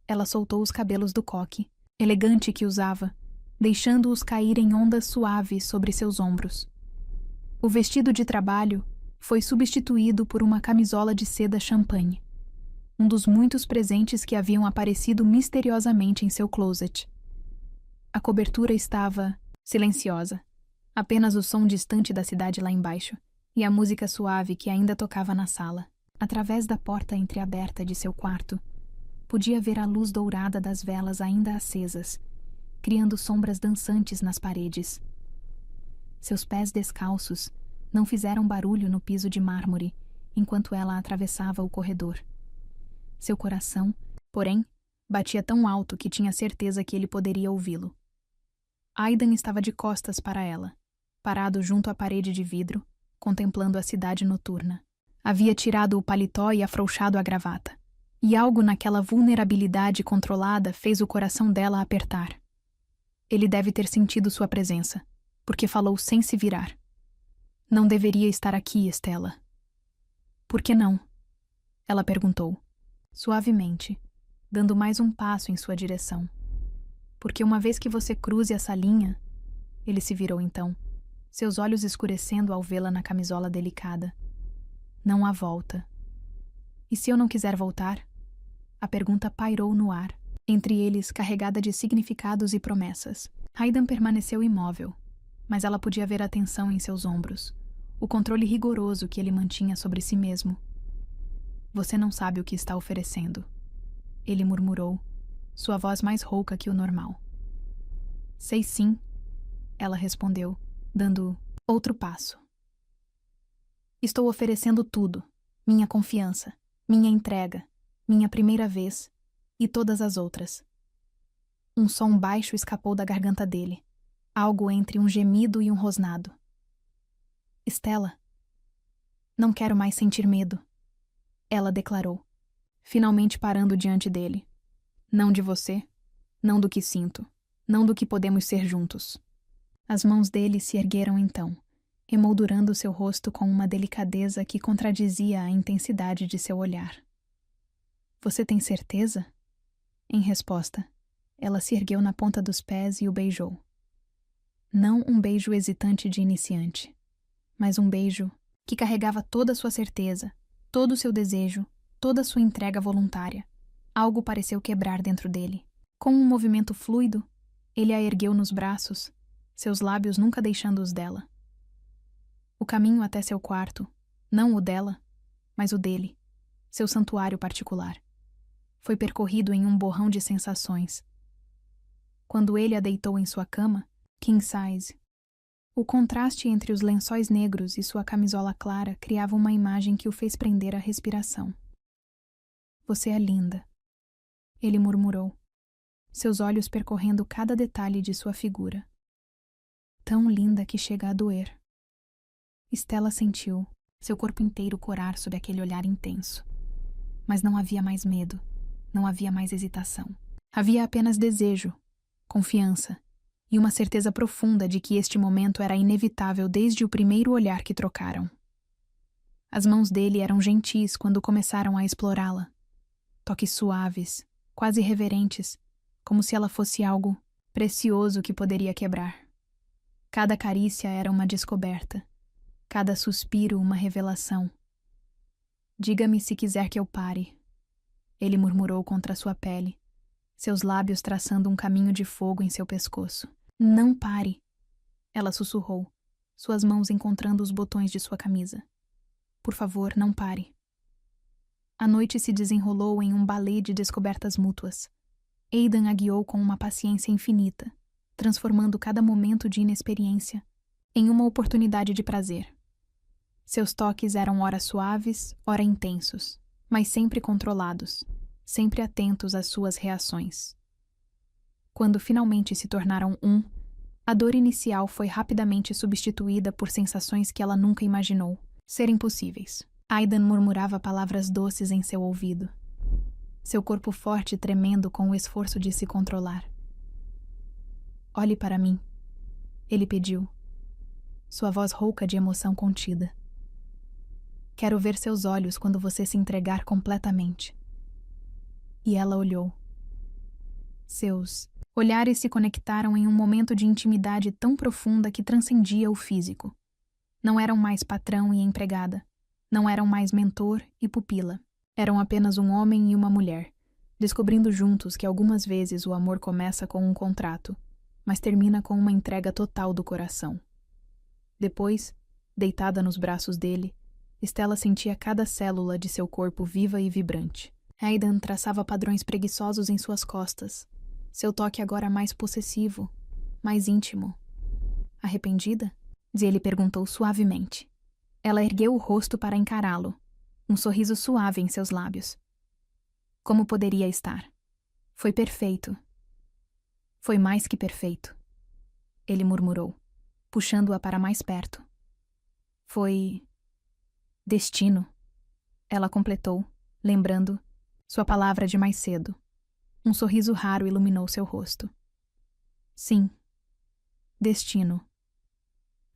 ela soltou os cabelos do coque, elegante que usava, deixando-os cair em ondas suaves sobre seus ombros. O vestido de trabalho foi substituído por uma camisola de seda champanhe, um dos muitos presentes que haviam aparecido misteriosamente em seu closet. A cobertura estava silenciosa, apenas o som distante da cidade lá embaixo e a música suave que ainda tocava na sala. Através da porta entreaberta de seu quarto, podia ver a luz dourada das velas ainda acesas, criando sombras dançantes nas paredes. Seus pés descalços não fizeram barulho no piso de mármore enquanto ela atravessava o corredor. Seu coração, porém, batia tão alto que tinha certeza que ele poderia ouvi-lo. Aidan estava de costas para ela, parado junto à parede de vidro, contemplando a cidade noturna. Havia tirado o paletó e afrouxado a gravata. E algo naquela vulnerabilidade controlada fez o coração dela apertar. Ele deve ter sentido sua presença, porque falou sem se virar. Não deveria estar aqui, Stella. Por que não? Ela perguntou, suavemente, dando mais um passo em sua direção. Porque uma vez que você cruze essa linha... Ele se virou então, seus olhos escurecendo ao vê-la na camisola delicada. Não há volta. E se eu não quiser voltar? A pergunta pairou no ar, entre eles carregada de significados e promessas. Aidan permaneceu imóvel, mas ela podia ver a tensão em seus ombros, o controle rigoroso que ele mantinha sobre si mesmo. Você não sabe o que está oferecendo, ele murmurou, sua voz mais rouca que o normal. Sei sim, ela respondeu, dando outro passo. Estou oferecendo tudo, minha confiança, minha entrega, minha primeira vez e todas as outras. Um som baixo escapou da garganta dele, algo entre um gemido e um rosnado. Stella, não quero mais sentir medo, ela declarou, finalmente parando diante dele. Não de você, não do que sinto, não do que podemos ser juntos. As mãos dele se ergueram então, emoldurando seu rosto com uma delicadeza que contradizia a intensidade de seu olhar. Você tem certeza? Em resposta, ela se ergueu na ponta dos pés e o beijou. Não um beijo hesitante de iniciante, mas um beijo que carregava toda a sua certeza, todo o seu desejo, toda a sua entrega voluntária. Algo pareceu quebrar dentro dele. Com um movimento fluido, ele a ergueu nos braços, seus lábios nunca deixando os dela. O caminho até seu quarto, não o dela, mas o dele, seu santuário particular, foi percorrido em um borrão de sensações. Quando ele a deitou em sua cama, king size, O contraste entre os lençóis negros e sua camisola clara criava uma imagem que o fez prender a respiração. Você é linda, ele murmurou, seus olhos percorrendo cada detalhe de sua figura. Tão linda que chega a doer. Stella sentiu seu corpo inteiro corar sob aquele olhar intenso. Mas não havia mais medo, não havia mais hesitação. Havia apenas desejo, confiança e uma certeza profunda de que este momento era inevitável desde o primeiro olhar que trocaram. As mãos dele eram gentis quando começaram a explorá-la. Toques suaves, quase reverentes, como se ela fosse algo precioso que poderia quebrar. Cada carícia era uma descoberta, cada suspiro uma revelação. Diga-me se quiser que eu pare, ele murmurou contra sua pele, seus lábios traçando um caminho de fogo em seu pescoço. Não pare, ela sussurrou, suas mãos encontrando os botões de sua camisa. Por favor, não pare. A noite se desenrolou em um balé de descobertas mútuas. Aidan a guiou com uma paciência infinita, transformando cada momento de inexperiência em uma oportunidade de prazer. Seus toques eram ora suaves, ora intensos, mas sempre controlados, sempre atentos às suas reações. Quando finalmente se tornaram um, a dor inicial foi rapidamente substituída por sensações que ela nunca imaginou serem possíveis. Aidan murmurava palavras doces em seu ouvido, seu corpo forte tremendo com o esforço de se controlar. Olhe para mim, ele pediu, sua voz rouca de emoção contida. Quero ver seus olhos quando você se entregar completamente. E ela olhou. Seus olhares se conectaram em um momento de intimidade tão profunda que transcendia o físico. Não eram mais patrão e empregada. Não eram mais mentor e pupila. Eram apenas um homem e uma mulher, descobrindo juntos que algumas vezes o amor começa com um contrato, mas termina com uma entrega total do coração. Depois, deitada nos braços dele, Stella sentia cada célula de seu corpo viva e vibrante. Aidan traçava padrões preguiçosos em suas costas, seu toque agora mais possessivo, mais íntimo. Arrependida? Ele perguntou suavemente. Ela ergueu o rosto para encará-lo, um sorriso suave em seus lábios. Como poderia estar? Foi perfeito. Foi mais que perfeito, ele murmurou, puxando-a para mais perto. Foi destino, ela completou, lembrando sua palavra de mais cedo. Um sorriso raro iluminou seu rosto. Sim, destino.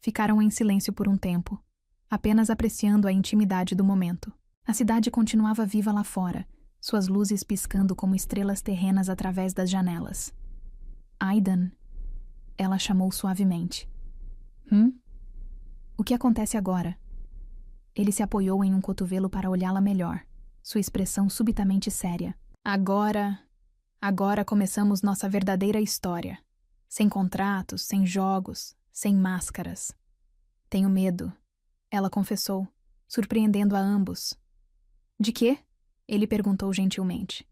Ficaram em silêncio por um tempo, apenas apreciando a intimidade do momento. A cidade continuava viva lá fora, suas luzes piscando como estrelas terrenas através das janelas. Aidan, ela chamou suavemente. O que acontece agora? Ele se apoiou em um cotovelo para olhá-la melhor, sua expressão subitamente séria. Agora começamos nossa verdadeira história. Sem contratos, sem jogos, sem máscaras. Tenho medo, ela confessou, surpreendendo a ambos. De quê? Ele perguntou gentilmente.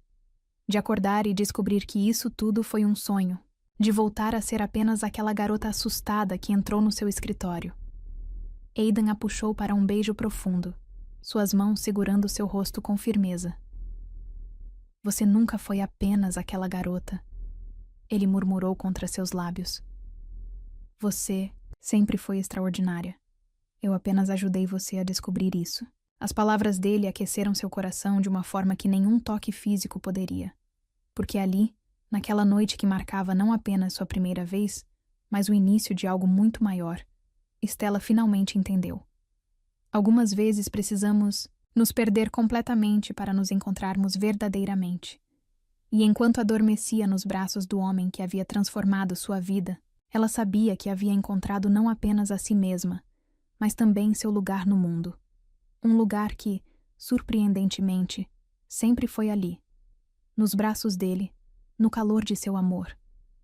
De acordar e descobrir que isso tudo foi um sonho. De voltar a ser apenas aquela garota assustada que entrou no seu escritório. Aidan a puxou para um beijo profundo, suas mãos segurando seu rosto com firmeza. Você nunca foi apenas aquela garota, ele murmurou contra seus lábios. Você sempre foi extraordinária. Eu apenas ajudei você a descobrir isso. As palavras dele aqueceram seu coração de uma forma que nenhum toque físico poderia. Porque ali, naquela noite que marcava não apenas sua primeira vez, mas o início de algo muito maior, Stella finalmente entendeu. Algumas vezes precisamos nos perder completamente para nos encontrarmos verdadeiramente. E enquanto adormecia nos braços do homem que havia transformado sua vida, ela sabia que havia encontrado não apenas a si mesma, mas também seu lugar no mundo. Um lugar que, surpreendentemente, sempre foi ali, nos braços dele, no calor de seu amor,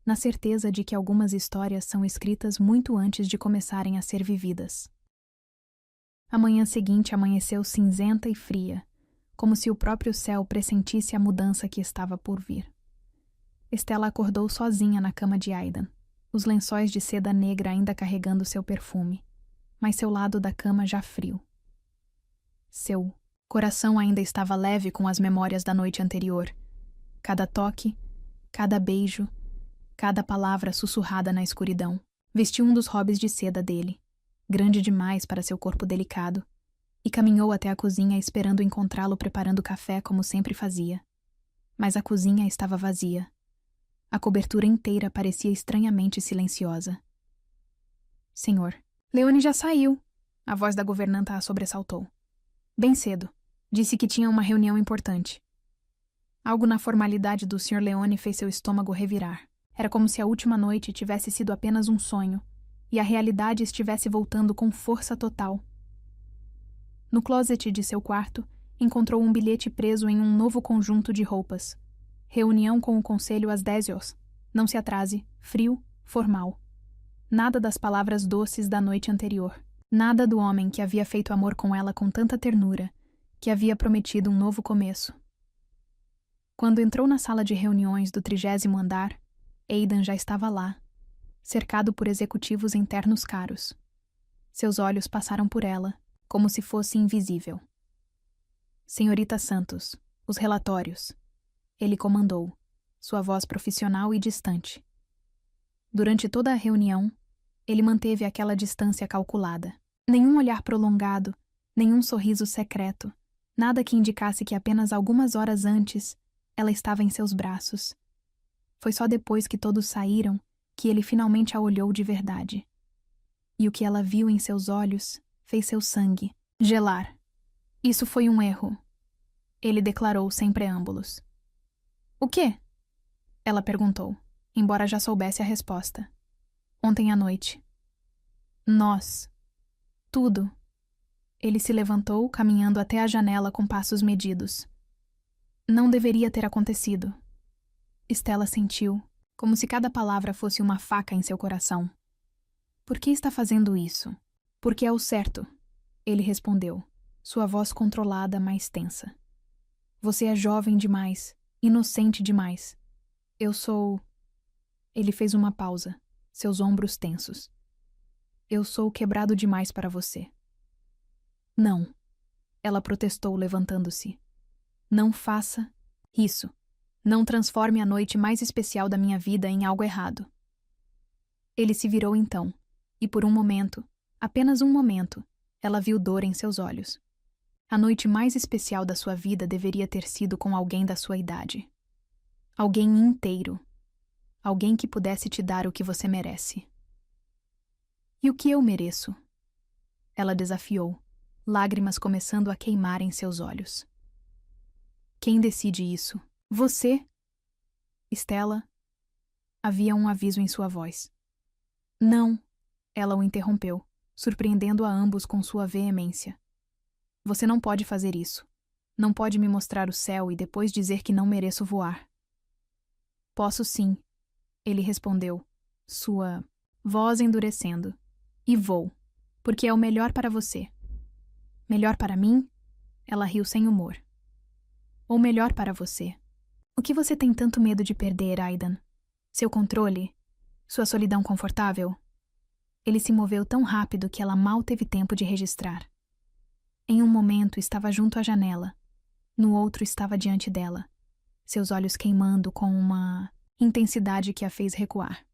na certeza de que algumas histórias são escritas muito antes de começarem a ser vividas. A manhã seguinte amanheceu cinzenta e fria, como se o próprio céu pressentisse a mudança que estava por vir. Stella acordou sozinha na cama de Aidan, os lençóis de seda negra ainda carregando seu perfume, mas seu lado da cama já frio. Seu coração ainda estava leve com as memórias da noite anterior. Cada toque, cada beijo, cada palavra sussurrada na escuridão. Vestiu um dos hobbies de seda dele, grande demais para seu corpo delicado, e caminhou até a cozinha esperando encontrá-lo preparando café como sempre fazia. Mas a cozinha estava vazia. A cobertura inteira parecia estranhamente silenciosa. Senhor, Leone já saiu. A voz da governanta a sobressaltou. Bem cedo. Disse que tinha uma reunião importante. Algo na formalidade do Sr. Leone fez seu estômago revirar. Era como se a última noite tivesse sido apenas um sonho, e a realidade estivesse voltando com força total. No closet de seu quarto, encontrou um bilhete preso em um novo conjunto de roupas. Reunião com o conselho às 10 horas. Não se atrase. Frio, formal. Nada das palavras doces da noite anterior. Nada do homem que havia feito amor com ela com tanta ternura, que havia prometido um novo começo. Quando entrou na sala de reuniões do 30º andar, Aidan já estava lá, cercado por executivos internos caros. Seus olhos passaram por ela, como se fosse invisível. Senhorita Santos, os relatórios. Ele comandou, sua voz profissional e distante. Durante toda a reunião, ele manteve aquela distância calculada. Nenhum olhar prolongado, nenhum sorriso secreto, nada que indicasse que apenas algumas horas antes ela estava em seus braços. Foi só depois que todos saíram que ele finalmente a olhou de verdade. E o que ela viu em seus olhos fez seu sangue gelar. Isso foi um erro, ele declarou sem preâmbulos. O quê? Ela perguntou, embora já soubesse a resposta. Ontem à noite. Nós. Tudo. Ele se levantou, caminhando até a janela com passos medidos. Não deveria ter acontecido. Stella sentiu, como se cada palavra fosse uma faca em seu coração. Por que está fazendo isso? Porque é o certo, ele respondeu, sua voz controlada, mais tensa. Você é jovem demais, inocente demais. Eu sou... Ele fez uma pausa, seus ombros tensos. Eu sou quebrado demais para você. Não, ela protestou, levantando-se. Não faça isso. Não transforme a noite mais especial da minha vida em algo errado. Ele se virou então, e por um momento, apenas um momento, ela viu dor em seus olhos. A noite mais especial da sua vida deveria ter sido com alguém da sua idade. Alguém inteiro. Alguém que pudesse te dar o que você merece. E o que eu mereço? Ela desafiou, lágrimas começando a queimar em seus olhos. Quem decide isso? Você? Stella? Havia um aviso em sua voz. Não, ela o interrompeu, surpreendendo a ambos com sua veemência. Você não pode fazer isso. Não pode me mostrar o céu e depois dizer que não mereço voar. Posso sim, ele respondeu, sua voz endurecendo. E vou, porque é o melhor para você. Melhor para mim? Ela riu sem humor. Ou melhor para você? O que você tem tanto medo de perder, Aidan? Seu controle? Sua solidão confortável? Ele se moveu tão rápido que ela mal teve tempo de registrar. Em um momento estava junto à janela, no outro estava diante dela, seus olhos queimando com uma intensidade que a fez recuar.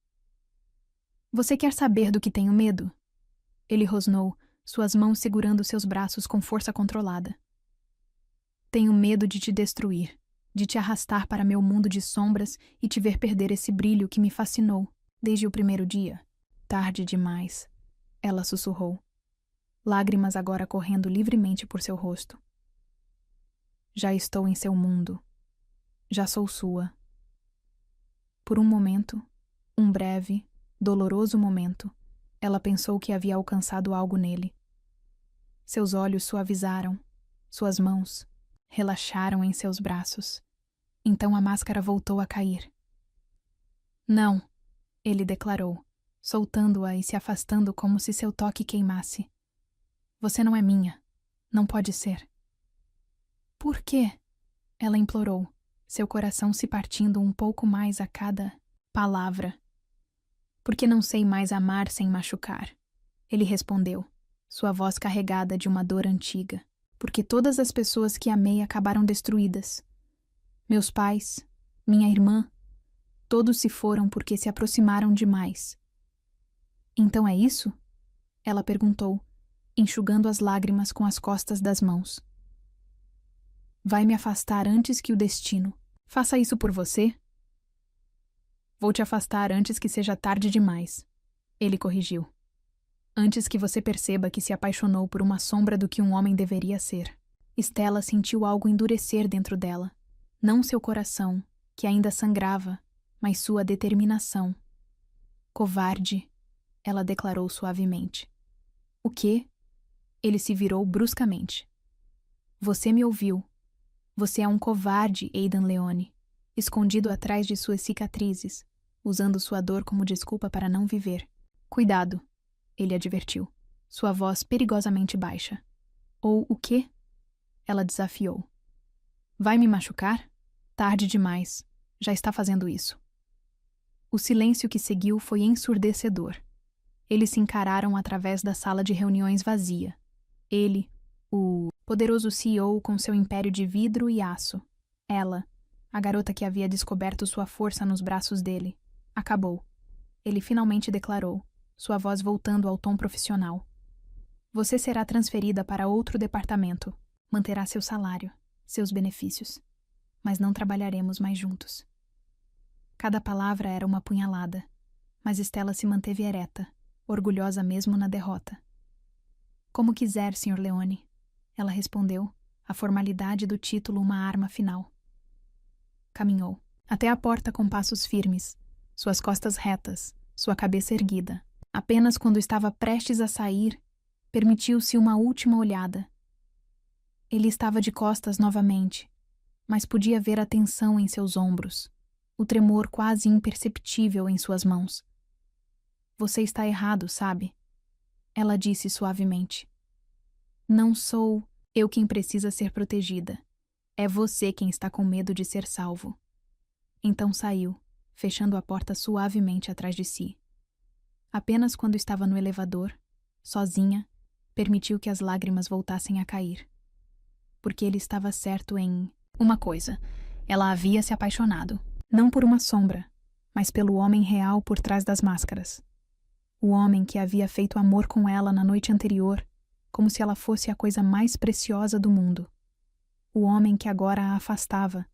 Você quer saber do que tenho medo? Ele rosnou, suas mãos segurando seus braços com força controlada. Tenho medo de te destruir, de te arrastar para meu mundo de sombras e te ver perder esse brilho que me fascinou desde o primeiro dia. Tarde demais, ela sussurrou, lágrimas agora correndo livremente por seu rosto. Já estou em seu mundo. Já sou sua. Por um momento, um breve, doloroso momento, ela pensou que havia alcançado algo nele. Seus olhos suavizaram, suas mãos relaxaram em seus braços. Então a máscara voltou a cair. Não, ele declarou, soltando-a e se afastando como se seu toque queimasse. Você não é minha. Não pode ser. Por quê? Ela implorou, seu coração se partindo um pouco mais a cada palavra. Porque não sei mais amar sem machucar. Ele respondeu, sua voz carregada de uma dor antiga. Porque todas as pessoas que amei acabaram destruídas. Meus pais, minha irmã, todos se foram porque se aproximaram demais. Então é isso? Ela perguntou, enxugando as lágrimas com as costas das mãos. Vai me afastar antes que o destino. Faça isso por você? Vou te afastar antes que seja tarde demais. Ele corrigiu. Antes que você perceba que se apaixonou por uma sombra do que um homem deveria ser. Stella sentiu algo endurecer dentro dela. Não seu coração, que ainda sangrava, mas sua determinação. Covarde, ela declarou suavemente. O quê? Ele se virou bruscamente. Você me ouviu. Você é um covarde, Aidan Leone, escondido atrás de suas cicatrizes, usando sua dor como desculpa para não viver. Cuidado, ele advertiu, sua voz perigosamente baixa. Ou o quê? Ela desafiou. Vai me machucar? Tarde demais. Já está fazendo isso. O silêncio que seguiu foi ensurdecedor. Eles se encararam através da sala de reuniões vazia. Ele, o poderoso CEO com seu império de vidro e aço. Ela, a garota que havia descoberto sua força nos braços dele. Acabou. Ele finalmente declarou, sua voz voltando ao tom profissional. Você será transferida para outro departamento. Manterá seu salário, seus benefícios. Mas não trabalharemos mais juntos. Cada palavra era uma punhalada, mas Stella se manteve ereta, orgulhosa mesmo na derrota. Como quiser, Sr. Leone, ela respondeu, a formalidade do título uma arma final. Caminhou, até a porta com passos firmes, suas costas retas, sua cabeça erguida. Apenas quando estava prestes a sair, permitiu-se uma última olhada. Ele estava de costas novamente, mas podia ver a tensão em seus ombros, o tremor quase imperceptível em suas mãos. Você está errado, sabe? Ela disse suavemente. Não sou eu quem precisa ser protegida. É você quem está com medo de ser salvo. Então saiu, fechando a porta suavemente atrás de si. Apenas quando estava no elevador, sozinha, permitiu que as lágrimas voltassem a cair. Porque ele estava certo em uma coisa. Ela havia se apaixonado. Não por uma sombra, mas pelo homem real por trás das máscaras. O homem que havia feito amor com ela na noite anterior, como se ela fosse a coisa mais preciosa do mundo. O homem que agora a afastava,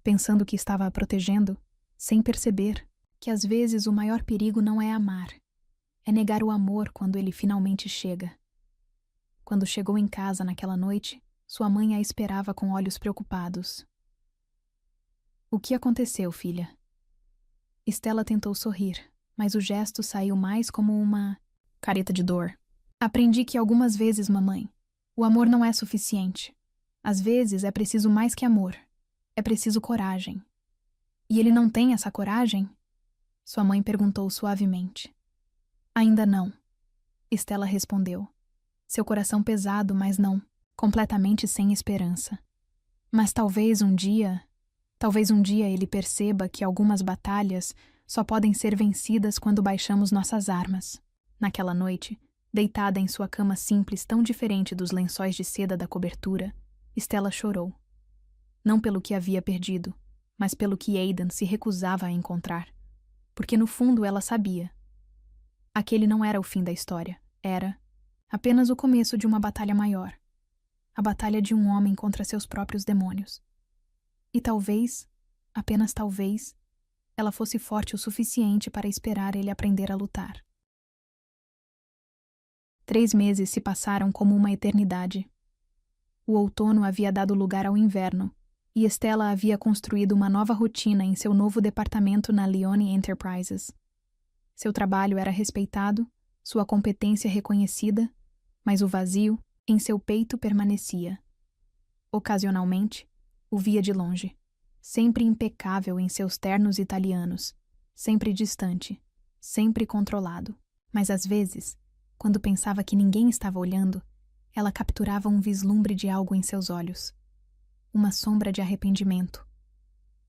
pensando que estava a protegendo, sem perceber que às vezes o maior perigo não é amar, é negar o amor quando ele finalmente chega. Quando chegou em casa naquela noite, sua mãe a esperava com olhos preocupados. O que aconteceu, filha? Stella tentou sorrir, mas o gesto saiu mais como uma careta de dor. Aprendi que algumas vezes, mamãe, o amor não é suficiente. Às vezes é preciso mais que amor. É preciso coragem. E ele não tem essa coragem? Sua mãe perguntou suavemente. Ainda não. Stella respondeu. Seu coração pesado, mas não, completamente sem esperança. Mas talvez um dia ele perceba que algumas batalhas só podem ser vencidas quando baixamos nossas armas. Naquela noite, deitada em sua cama simples tão diferente dos lençóis de seda da cobertura, Stella chorou. Não pelo que havia perdido, mas pelo que Aidan se recusava a encontrar. Porque no fundo ela sabia. Aquele não era o fim da história. Era apenas o começo de uma batalha maior. A batalha de um homem contra seus próprios demônios. E talvez, apenas talvez, ela fosse forte o suficiente para esperar ele aprender a lutar. 3 meses se passaram como uma eternidade. O outono havia dado lugar ao inverno, e Stella havia construído uma nova rotina em seu novo departamento na Leone Enterprises. Seu trabalho era respeitado, sua competência reconhecida, mas o vazio em seu peito permanecia. Ocasionalmente, o via de longe, sempre impecável em seus ternos italianos, sempre distante, sempre controlado. Mas às vezes, quando pensava que ninguém estava olhando, ela capturava um vislumbre de algo em seus olhos. Uma sombra de arrependimento.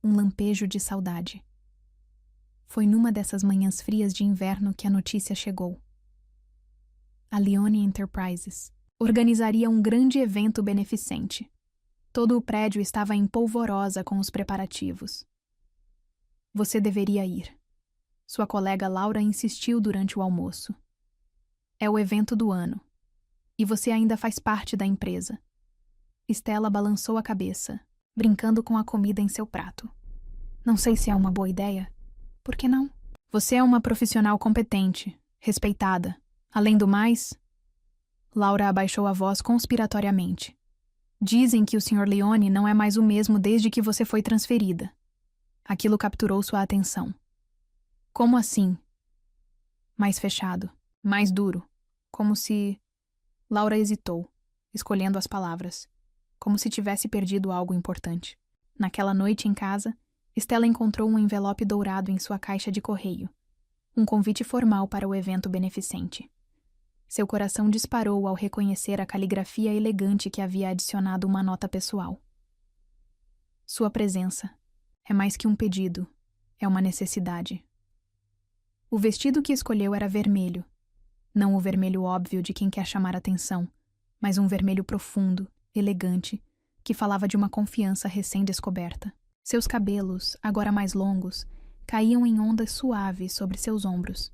Um lampejo de saudade. Foi numa dessas manhãs frias de inverno que a notícia chegou. A Leone Enterprises organizaria um grande evento beneficente. Todo o prédio estava em polvorosa com os preparativos. Você deveria ir. Sua colega Laura insistiu durante o almoço. É o evento do ano. E você ainda faz parte da empresa. Stella balançou a cabeça, brincando com a comida em seu prato. Não sei se é uma boa ideia. Por que não? Você é uma profissional competente, respeitada. Além do mais... Laura abaixou a voz conspiratoriamente. Dizem que o Sr. Leone não é mais o mesmo desde que você foi transferida. Aquilo capturou sua atenção. Como assim? Mais fechado, mais duro, como se... Laura hesitou, escolhendo as palavras, como se tivesse perdido algo importante. Naquela noite em casa, Stella encontrou um envelope dourado em sua caixa de correio. Um convite formal para o evento beneficente. Seu coração disparou ao reconhecer a caligrafia elegante que havia adicionado uma nota pessoal. Sua presença é mais que um pedido, é uma necessidade. O vestido que escolheu era vermelho. Não o vermelho óbvio de quem quer chamar atenção, mas um vermelho profundo, elegante, que falava de uma confiança recém-descoberta. Seus cabelos, agora mais longos, caíam em ondas suaves sobre seus ombros.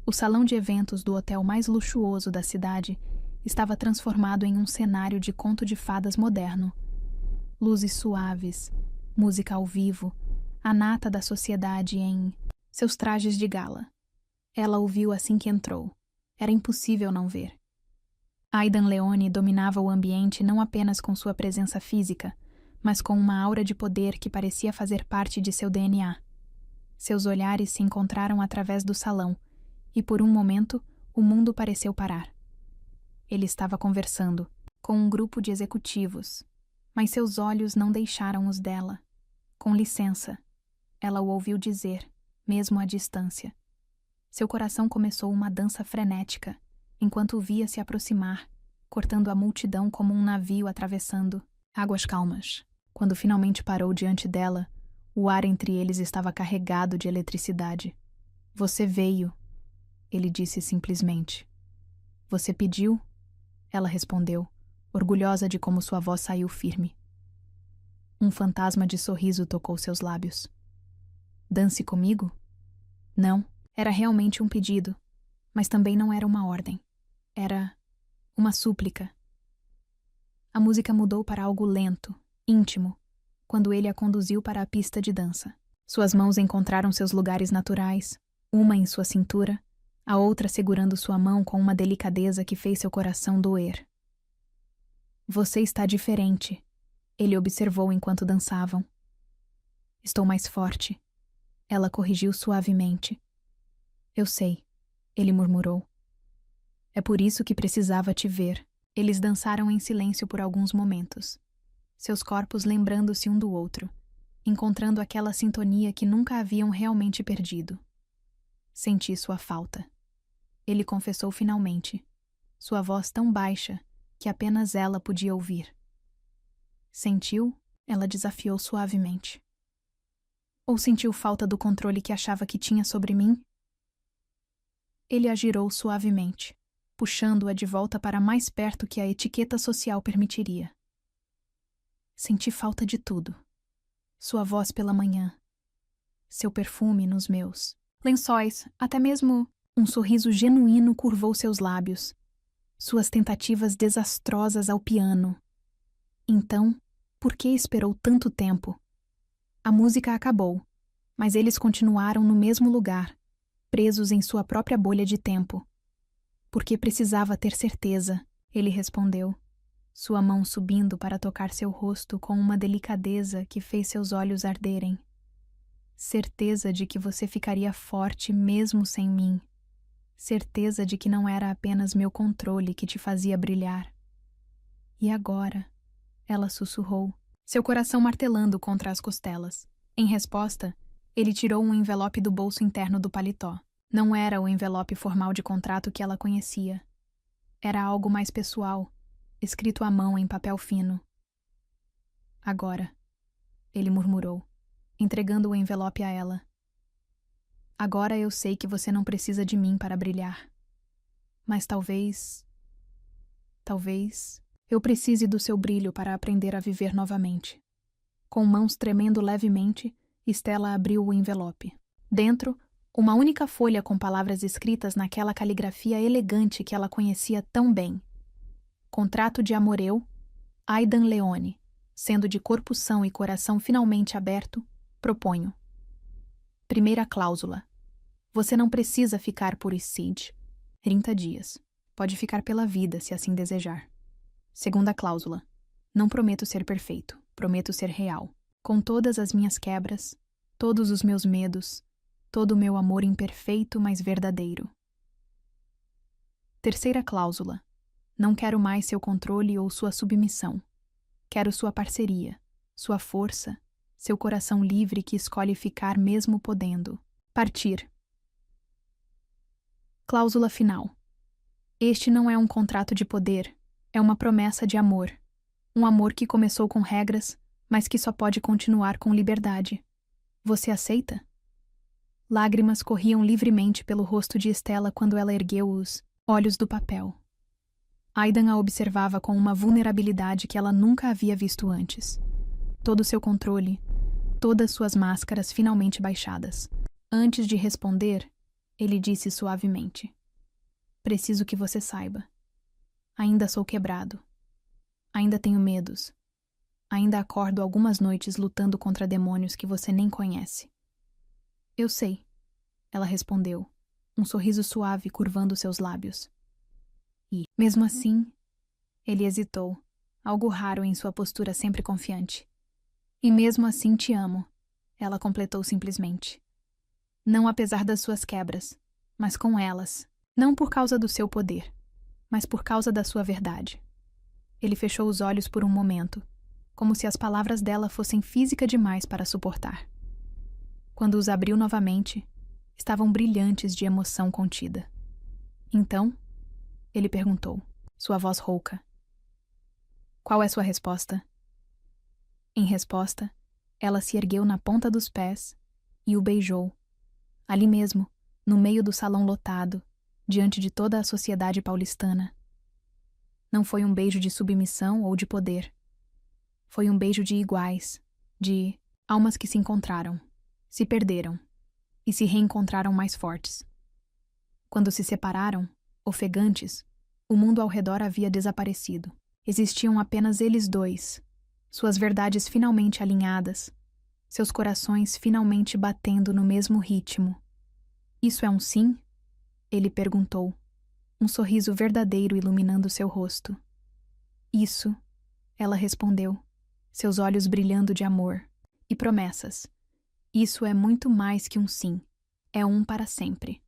O salão de eventos do hotel mais luxuoso da cidade estava transformado em um cenário de conto de fadas moderno. Luzes suaves, música ao vivo, a nata da sociedade em seus trajes de gala. Ela o viu assim que entrou. Era impossível não ver. Aidan Leone dominava o ambiente não apenas com sua presença física, mas com uma aura de poder que parecia fazer parte de seu DNA. Seus olhares se encontraram através do salão, e por um momento o mundo pareceu parar. Ele estava conversando com um grupo de executivos, mas seus olhos não deixaram os dela. Com licença, ela o ouviu dizer, mesmo à distância. Seu coração começou uma dança frenética, enquanto o via se aproximar, cortando a multidão como um navio atravessando águas calmas. Quando finalmente parou diante dela, o ar entre eles estava carregado de eletricidade. Você veio, ele disse simplesmente. Você pediu? Ela respondeu, orgulhosa de como sua voz saiu firme. Um fantasma de sorriso tocou seus lábios. Dance comigo? Não, era realmente um pedido, mas também não era uma ordem. Era uma súplica. A música mudou para algo lento, íntimo, quando ele a conduziu para a pista de dança. Suas mãos encontraram seus lugares naturais, uma em sua cintura, a outra segurando sua mão com uma delicadeza que fez seu coração doer. Você está diferente, ele observou enquanto dançavam. Estou mais forte. Ela corrigiu suavemente. Eu sei, ele murmurou. É por isso que precisava te ver. Eles dançaram em silêncio por alguns momentos, seus corpos lembrando-se um do outro, encontrando aquela sintonia que nunca haviam realmente perdido. Senti sua falta. Ele confessou finalmente, sua voz tão baixa que apenas ela podia ouvir. Sentiu? Ela desafiou suavemente. Ou sentiu falta do controle que achava que tinha sobre mim? Ele a girou suavemente, puxando-a de volta para mais perto que a etiqueta social permitiria. Senti falta de tudo. Sua voz pela manhã. Seu perfume nos meus. Lençóis, até mesmo um sorriso genuíno curvou seus lábios. Suas tentativas desastrosas ao piano. Então, por que esperou tanto tempo? A música acabou, mas eles continuaram no mesmo lugar, presos em sua própria bolha de tempo. Porque precisava ter certeza, ele respondeu, sua mão subindo para tocar seu rosto com uma delicadeza que fez seus olhos arderem. Certeza de que você ficaria forte mesmo sem mim. Certeza de que não era apenas meu controle que te fazia brilhar. E agora? Ela sussurrou, seu coração martelando contra as costelas. Em resposta, ele tirou um envelope do bolso interno do paletó. Não era o envelope formal de contrato que ela conhecia. Era algo mais pessoal, escrito à mão em papel fino. Agora, ele murmurou, entregando o envelope a ela. Agora eu sei que você não precisa de mim para brilhar. Mas talvez eu precise do seu brilho para aprender a viver novamente. Com mãos tremendo levemente, Stella abriu o envelope. Dentro, uma única folha com palavras escritas naquela caligrafia elegante que ela conhecia tão bem. Contrato de amoreu, Aidan Leone, sendo de corpo são e coração finalmente aberto, proponho. Primeira cláusula. Você não precisa ficar por Sid. 30 dias. Pode ficar pela vida, se assim desejar. Segunda cláusula. Não prometo ser perfeito, prometo ser real. Com todas as minhas quebras, todos os meus medos, todo o meu amor imperfeito, mas verdadeiro. Terceira cláusula. Não quero mais seu controle ou sua submissão. Quero sua parceria, sua força, seu coração livre que escolhe ficar mesmo podendo. Partir. Cláusula final. Este não é um contrato de poder, é uma promessa de amor. Um amor que começou com regras, mas que só pode continuar com liberdade. Você aceita? Lágrimas corriam livremente pelo rosto de Stella quando ela ergueu os olhos do papel. Aidan a observava com uma vulnerabilidade que ela nunca havia visto antes. Todo o seu controle, todas suas máscaras finalmente baixadas. Antes de responder, ele disse suavemente: Preciso que você saiba. Ainda sou quebrado. Ainda tenho medos. Ainda acordo algumas noites lutando contra demônios que você nem conhece. Eu sei, ela respondeu, um sorriso suave curvando seus lábios. E, mesmo assim, ele hesitou, algo raro em sua postura sempre confiante. E mesmo assim te amo, ela completou simplesmente. Não apesar das suas quebras, mas com elas. Não por causa do seu poder, mas por causa da sua verdade. Ele fechou os olhos por um momento, como se as palavras dela fossem física demais para suportar. Quando os abriu novamente, estavam brilhantes de emoção contida. Então, ele perguntou, sua voz rouca. Qual é sua resposta? Em resposta, ela se ergueu na ponta dos pés e o beijou. Ali mesmo, no meio do salão lotado, diante de toda a sociedade paulistana. Não foi um beijo de submissão ou de poder. Foi um beijo de iguais, de almas que se encontraram, se perderam e se reencontraram mais fortes. Quando se separaram, ofegantes, o mundo ao redor havia desaparecido. Existiam apenas eles dois, suas verdades finalmente alinhadas, seus corações finalmente batendo no mesmo ritmo. Isso é um sim? Ele perguntou, um sorriso verdadeiro iluminando seu rosto. Isso, ela respondeu, seus olhos brilhando de amor e promessas. Isso é muito mais que um sim, é um para sempre.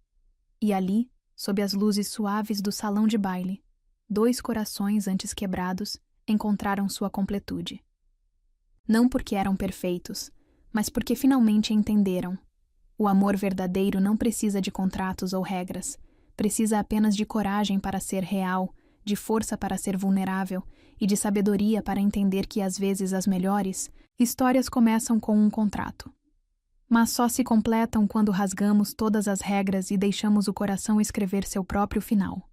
E ali, sob as luzes suaves do salão de baile, dois corações antes quebrados encontraram sua completude. Não porque eram perfeitos, mas porque finalmente entenderam. O amor verdadeiro não precisa de contratos ou regras, precisa apenas de coragem para ser real, de força para ser vulnerável e de sabedoria para entender que às vezes as melhores histórias começam com um contrato. Mas só se completam quando rasgamos todas as regras e deixamos o coração escrever seu próprio final.